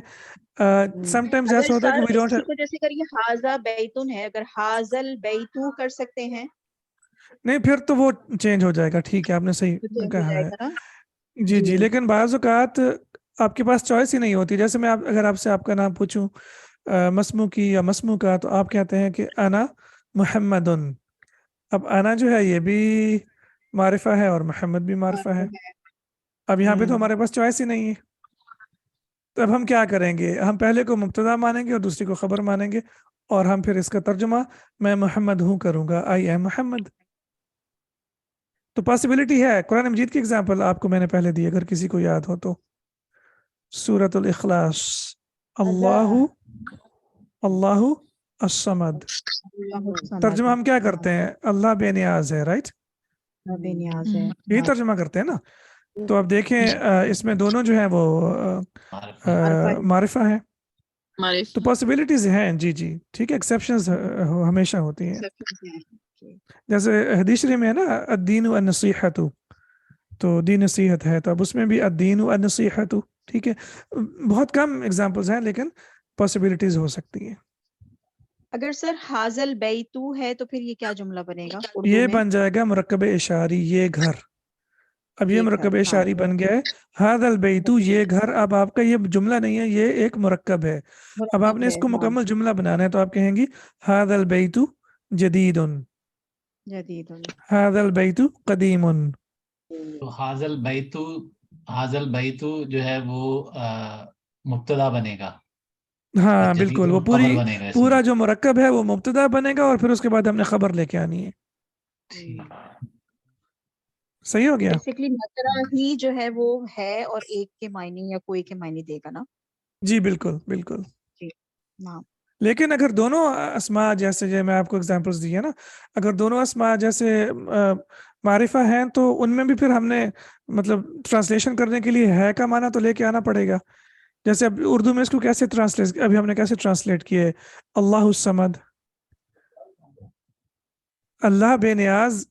سم ٹائمز اگر ایسا ہوتا ہے کہ سر وی ڈونٹ، اسی کو جیسے کریے حاضہ بیتون ہے، اگر حاضل بیتو کر سکتے ہیں نہیں پھر تو وہ چینج ہو جائے گا. ٹھیک ہے، آپ نے صحیح تو چینج ہو کہا جائے ہے. گا نا. جی جی، لیکن بعض اوقات آپ کے پاس چوائس ہی نہیں ہوتی. جیسے میں اگر آپ سے آپ کا نام پوچھوں مسمو کی یا مسمو کا، تو آپ کہتے ہیں کہ انا محمد. اب انا جو ہے یہ بھی معرفہ ہے اور محمد بھی معرفہ ہے. اب یہاں پہ تو ہمارے پاس چوائس ہی نہیں ہے. تو اب ہم کیا کریں گے، ہم پہلے کو مبتدا مانیں گے اور دوسری کو خبر مانیں گے، اور ہم پھر اس کا ترجمہ میں محمد ہوں کروں گا، آئی ایم محمد. تو پاسبلٹی ہے. قرآن مجید کی اگزامپل آپ کو میں نے پہلے دی، اگر کسی کو یاد ہو تو سورۃ الاخلاص، اللہ اللہ الصمد. ترجمہ ہم کیا کرتے ہیں، اللہ بے نیاز ہے، رائٹ؟ بے نیاز ہے. یہی ترجمہ کرتے ہیں نا. تو اب دیکھیں اس میں دونوں جو ہیں وہ معرفہ ہیں. تو پاسبلٹیز ہیں. جی جی ٹھیک ہے، ایکسیپشنز ہمیشہ ہوتی ہیں. جیسے حدیث شریف میں ہے نا الدین والنصیحۃ، تو دین نصیحت ہے، تو اب اس میں بھی الدین والنصیحۃ. ٹھیک ہے، بہت کم ایگزامپلز ہیں لیکن پاسبلٹیز ہو سکتی ہیں. اگر سر حاضل بیتو ہے تو پھر یہ کیا جملہ بنے گا اردو یہ میں؟ بن جائے گا مرکب اشاری، یہ گھر. اب یہ مرکب اشاری بن گیا ہے. ھذا البیت، یہ گھر. اب آپ کا یہ جملہ نہیں ہے، یہ ایک مرکب ہے. اب آپ نے اس کو مکمل جملہ بنانا ہے، تو آپ کہیں گی ھذا البیت جدید، جدید. ھذا البیت قدیم. تو حاضل بیتو جو ہے وہ مبتدا بنے گا. ہاں اور بالکل، وہ خبر بنے گا اس پورا میں. جو مرکب ہے وہ مبتدا بنے گا، اور پھر اس کے بعد ہم نے خبر لے کے آنی ہے. صحیح ہو گیا. بیسیکلی نکرہ ہی جو ہے وہ ہے اور ایک کے معنی یا کوئی کے معنی دے گا نا. جی بالکل بالکل. جی ہاں. لیکن اگر دونوں اسماء جیسے جو میں آپ کو اگزامپلس دی ہے نا، اگر دونوں اسماء جیسے معرفہ ہیں تو ان میں بھی پھر ہم نے مطلب ٹرانسلیشن کرنے کے لیے ہے کا معنی تو لے کے آنا پڑے گا. جیسے اب اردو میں اس کو کیسے ٹرانسلیٹ، ابھی ہم نے کیسے ٹرانسلیٹ کیے، اللہ الصمد، اللہ بے نیاز.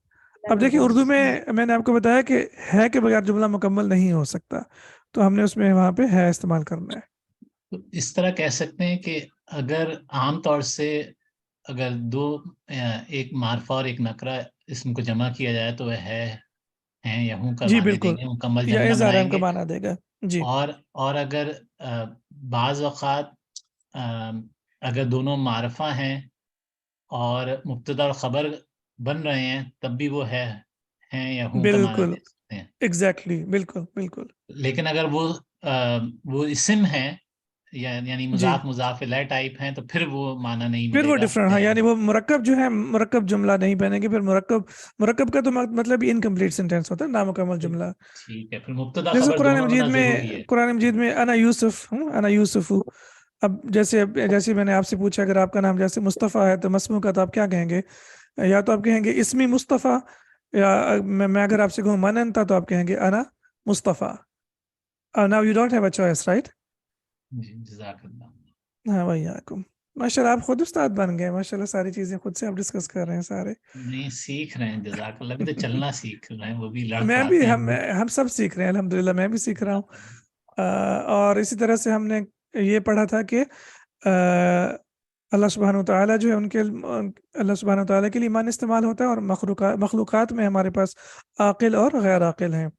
اب دیکھیں اردو میں نے آپ کو بتایا کہ ہے کے بغیر جملہ مکمل نہیں ہو سکتا، تو ہم نے اس میں وہاں پہ ہے استعمال کرنا ہے. تو اس طرح کہہ سکتے ہیں کہ اگر عام طور سے اگر دو ایک معرفہ اور ایک نکرہ اسم کو جمع کیا جائے تو وہ ہے، ہیں یا ہوں کا جی معنی بالکل، دیں گے، مکمل یا جملہ اظہار بنائیں کا گے. معنی دے گا. جی اور اگر بعض اوقات اگر دونوں معرفہ ہیں اور مبتدا اور خبر بن رہے ہیں تب بھی وہ ہے، ہیں یا ہوں کا معنی بالکل، دے سکتے सकते हैं। एग्जैक्टली, बिल्कुल बिल्कुल। लेकिन अगर वो इसम है यानी मुजाफ मुजाफ इलैह टाइप हैं तो फिर वो माना नहीं फिर वो मिलेगा। डिफरेंट, हाँ, यानी वो मुरक्कब जो है मुरक्कब जुमला नहीं बनेगी, फिर मुरक्कब का तो मतलब इनकम्प्लीट सेंटेंस होता है, नामुकम्मल जुमला। ठीक है, फिर मुब्तदा जैसे खबर दोनों होना जरूरी है। कुरान मजीद में अना यूसुफ हूँ, अना यूसुफ हूँ। अब जैसे मैंने आपसे पूछा, अगर आपका नाम जैसे मुस्तफ़ा है तो मस्मू का तो आप क्या कहेंगे? या तो आप कहेंगे इसमी मुस्तफ़ा, या मैं अगर आपसे कहूँ मन अंता तो आप कहेंगे अना मुस्तफ़ा। Now you don't have a choice, right? जी, जज़ाकल्लाह। हाँ भैया, माशाल्लाह आप खुद उस्ताद बन गए, माशाल्लाह सारी चीजें खुद से आप डिस्कस कर रहे हैं सारे। नहीं, सीख रहे हैं, जज़ाकल्लाह। अभी तो चलना सीख रहे हैं, वो भी मैं भी, लड़खड़ाते हैं। हम सब सीख रहे हैं अल्हम्दुलिल्लाह, मैं भी सीख रहा हूँ। और इसी तरह से हमने ये पढ़ा था कि अल्लाह सुब्हानहू व तआला जो है अल्लाह सुब्हानहू व तआला के लिए ईमान इस्तेमाल होता है, और मखलूक़ात में हमारे पास आकिल और गैर आकिल हैं।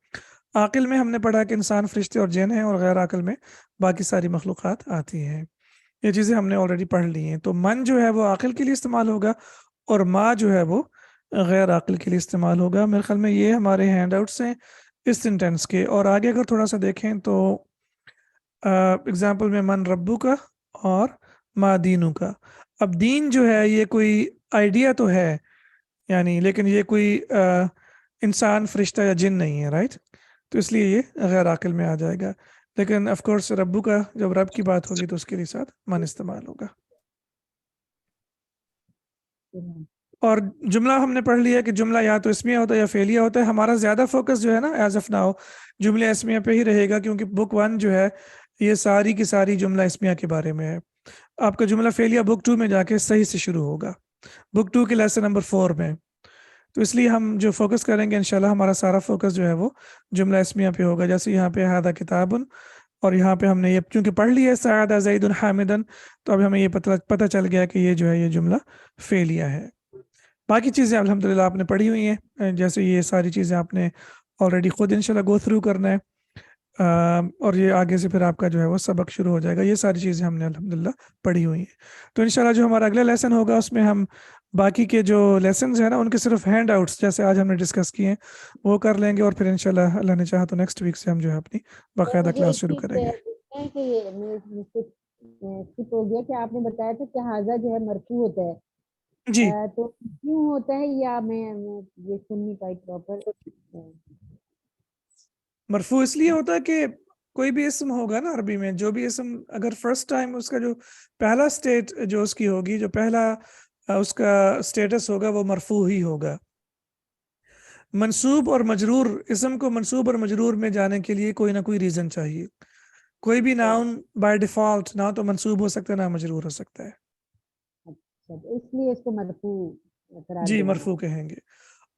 आकिल में हमने पढ़ा कि इंसान, फरिश्ते और जिन हैं, और गैर आकिल में बाकी सारी मखलूक़ात आती हैं। ये चीज़ें हमने ऑलरेडी पढ़ ली हैं। तो मन जो है वो आकिल के लिए इस्तेमाल होगा, और माँ जो है वो गैर आकिल के लिए इस्तेमाल होगा। मेरे ख्याल में ये हमारे हैंडआउट्स हैं इस सेंटेंस के। और आगे अगर थोड़ा सा देखें तो एग्जाम्पल में मन रब्बू का और माँ दीनू का। अब दीन जो है ये कोई आइडिया तो है यानी, लेकिन ये कोई इंसान, फरिश्ता या जिन नहीं है, राइट? तो इसलिए ये गैर आकिल में आ जाएगा। लेकिन ऑफ कोर्स रब्बू का जब रब की बात होगी तो उसके लिए साथ मन इस्तेमाल होगा। और जुमला हमने पढ़ लिया कि जुमला या तो इसमिया होता है या फेलिया होता है। हमारा ज़्यादा फोकस जो है ना एज ऑफ नाउ जुमले इसमिया पे ही रहेगा, क्योंकि बुक 1 जो है ये सारी की सारी जुमला इसमिया के बारे में है। आपका जुमला फेलिया बुक 2 में जाके सही से शुरू होगा, बुक 2 के लेसन नंबर 4 में। तो इसलिए हम जो फोकस करेंगे इंशाल्लाह, हमारा सारा फोकस जो है वो जुमला इसमिया पे होगा। जैसे यहाँ पे हादा किताबुन, और यहाँ पे हमने ये क्योंकि पढ़ लिया है सआदा ज़ैदुन हामिदन, तो अब हमें ये पता चल गया कि ये जो है ये जुमला फेलिया है। बाकी चीज़ें अल्हम्दुलिल्लाह आपने पढ़ी हुई हैं, जैसे ये सारी चीज़ें आपने ऑलरेडी खुद इंशाल्लाह गो थ्रू करना है। और ये आगे से फिर आपका जो है वो सबक शुरू हो जाएगा। ये सारी चीज़ें हमने अल्हम्दुलिल्लाह पढ़ी हुई हैं। तो इंशाल्लाह जो हमारा अगला लेसन होगा उसमें हम बाकी के जो लेसन्स हैं ना उनके सिर्फ हैंड आउट्स जैसे आज हमने डिस्कस किए हैं वो कर लेंगे, और फिर इंशाल्लाह अल्लाह ने चाहा तो नेक्स्ट वीक से हम जो है अपनी बाकायदा क्लास शुरू करेंगे। कि ये स्किप हो गया कि आपने बताया था कि हाजा जो है मरफू होता है, जी, तो क्यों होता है, या मैं ये सुन नहीं पाई प्रॉपर। मरफू इसलिए होता है कि कोई भी इसम होगा ना अरबी में, जो भी इसम अगर फर्स्ट टाइम उसका जो पहला स्टेट जो उसकी होगी, जो पहला उसका स्टेटस होगा वो मरफू ही होगा। मंसूब और मजरूर, इसम को मंसूब और मजरूर में जाने के लिए कोई ना कोई रीजन चाहिए। कोई भी नाउन बाय डिफॉल्ट ना तो मंसूब हो सकता है ना मजरूर हो सकता है। अच्छा, तो इसलिए इसको मरफू करार जी, दिया मरफू कहेंगे।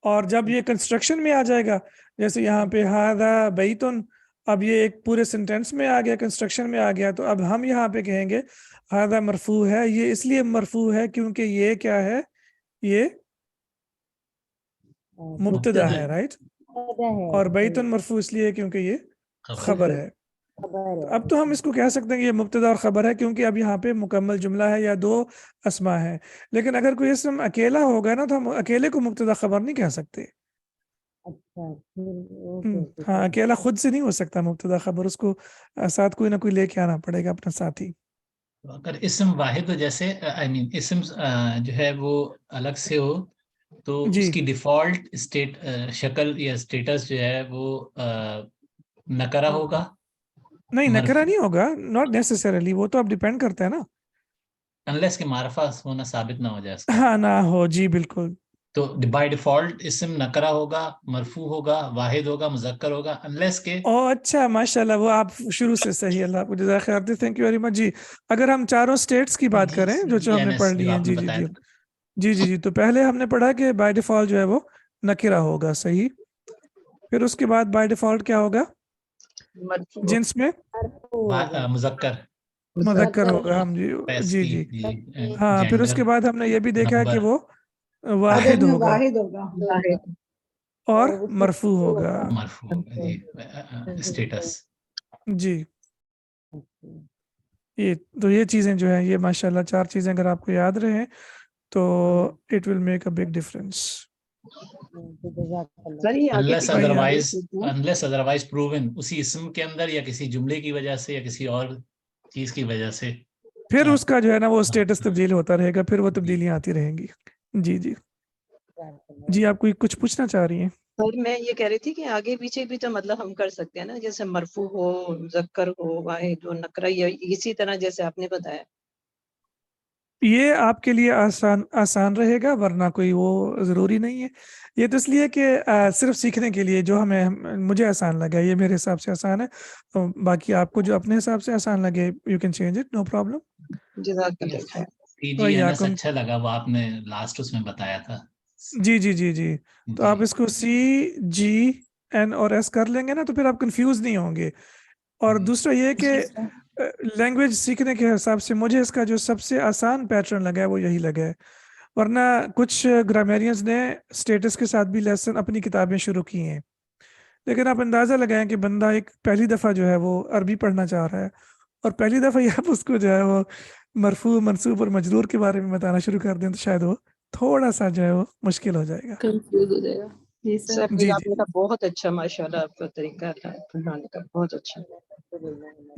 और जब ये कंस्ट्रक्शन में आ जाएगा, जैसे यहाँ पे हादा बैतुन, अब ये एक पूरे सेंटेंस में आ गया, कंस्ट्रक्शन में आ गया, तो अब हम यहाँ पे कहेंगे हादा मरफू है। ये इसलिए मरफू है क्योंकि ये क्या है, ये मुब्तदा है, राइट? है। और बैतुन मरफू इसलिए क्योंकि ये खबर है। खबर तो है। अब तो हम इसको कह सकते हैं कि ये मुब्तदा और खबर है, क्योंकि अब यहाँ पे मुकम्मल जुमला है या दो अस्मा है। लेकिन अगर कोई इसम अकेला होगा ना तो हम अकेले को मुब्तदा खबर नहीं कह सकते। अच्छा, फिर ओके हाँ, अकेला खुद से नहीं हो सकता मुब्तदा खबर, उसको साथ कोई ना कोई लेके आना पड़ेगा अपना साथी। तो अगर इसम वाहिद हो, जैसे आई मीन इसम जो है वो अलग से हो, तो जी, उसकी डिफॉल्ट शक्ल या स्टेटस जो है वो नकरा होगा, नहीं नकरा मरफू, नहीं होगा, नॉट नेसेसरीली, वो तो अब डिपेंड करता है ना। अनलेस के मारफा होना साबित ना हो जाए उसका। हाँ ना हो, जी बिल्कुल। तो बाय डिफॉल्ट इसम नकरा होगा, मरफू होगा, वाहिद होगा, मुजक्कर होगा, अनलेस के ओ अच्छा, माशाल्लाह, वो आप शुरू से सही, अल्लाह आपको जज़ाक खैर दे, थैंक यू वेरी मच जी। अगर हम चारों स्टेट्स की बात करें जो हमने GNS पढ़ ली जो हैं, आपने जी जी बताया जी था। जी जी जी, तो पहले हमने पढ़ा कि बाय डिफॉल्ट जो है वो नकिरा होगा, सही। फिर उसके बाद बाय डिफॉल्ट क्या होगा, मरफू जिन्स में मुजक्कर, मुज़क्कर होगा, हम जी जी पैसिव, जी। हाँ, फिर उसके जेंडर, बाद हमने ये भी देखा कि नंबर, वो वाहिद होगा वाहिद और मरफू होगा। मरफू होगा जी, स्टेटस। जी, ये चीज़ें जो हैं ये माशाल्लाह 4 चीज़ें अगर आपको याद रहे तो it will make a big difference. Sir ये आगे unless भी otherwise पूछना। unless otherwise proven, उसी इसम के अंदर या किसी जुमले की वजह से या किसी और चीज की वजह से फिर हाँ, उसका जो है ना वो हाँ, स्टेटस तब्दील होता रहेगा, फिर वो तब्दीलियां आती रहेंगी। जी जी जी, आप कोई कुछ पूछना चाह रही हैं? सर मैं ये कह रही थी कि आगे पीछे भी तो मतलब हम कर सकते हैं ना, जैसे मरफू हो, मुज़क्कर हो, वाहिद हो, नकरा, या इसी तरह जैसे आपने बताया। ये आपके लिए आसान रहेगा, वरना कोई वो ज़रूरी नहीं है। ये तो इसलिए कि सिर्फ सीखने के लिए जो मुझे आसान लगा, ये मेरे हिसाब से आसान है। तो बाकी आपको जो अपने हिसाब से आसान लगे, you can change it, no problem. जज़ाकल्लाह खैर। TGNS अच्छा लगा, वो आपने लास्ट उसमें बताया था। जी जी जी जी, तो आप इसको CGN और S कर लेंगे ना, तो फिर आप कंफ्यूज नहीं होंगे। और दूसरा ये कि लैंग्वेज सीखने के हिसाब से मुझे इसका जो सबसे आसान पैटर्न लगा है वो यही लगा है। वरना कुछ ग्रामेरियंस ने स्टेटस के साथ भी लेसन अपनी किताबें शुरू की हैं, लेकिन आप अंदाज़ा लगाएं कि बंदा एक पहली दफ़ा जो है वो अरबी पढ़ना चाह रहा है, और पहली दफ़ा ही आप उसको जो है वो मरफू मनसूब और मजरूर के बारे में बताना शुरू कर दें, तो शायद वो थोड़ा सा जो है वो मुश्किल हो जाएगा। कंफ्यूज हो जाएगा। जी सर। सर जी आपने कहा बहुत अच्छा, माशाल्लाह आपका तरीका था पढ़ाने का, बहुत अच्छा।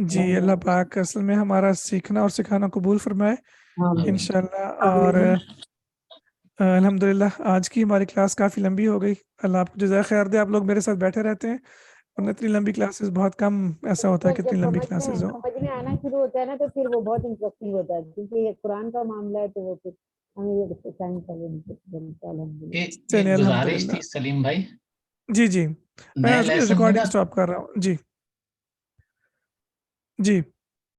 जी, अल्लाह पाक असल में हमारा सीखना और सिखाना कबूल फरमाए आमीन। इंशाल्लाह। और अल्हम्दुलिल्लाह आज की हमारी क्लास काफ़ी लंबी हो गई। अल्लाह आपको जज़ाय खैर दे, आप लोग मेरे साथ बैठे रहते हैं, और इतनी लंबी क्लासेस बहुत कम ऐसा होता है कि जब इतनी लंबी क्लासेस हो। समझ में आना शुरू होता है ना, तो फिर वो बहुत इंटरेस्टिंग होता है, क्योंकि ये कुरान का मामला है, तो वो फिर हमें ये टाइम अल्हम्दुलिल्लाह। एक गुजारिश थी सलीम भाई, जी जी, मैं नए लेसन में रिकॉर्डिंग ना स्टॉप कर रहा हूँ। जी जी।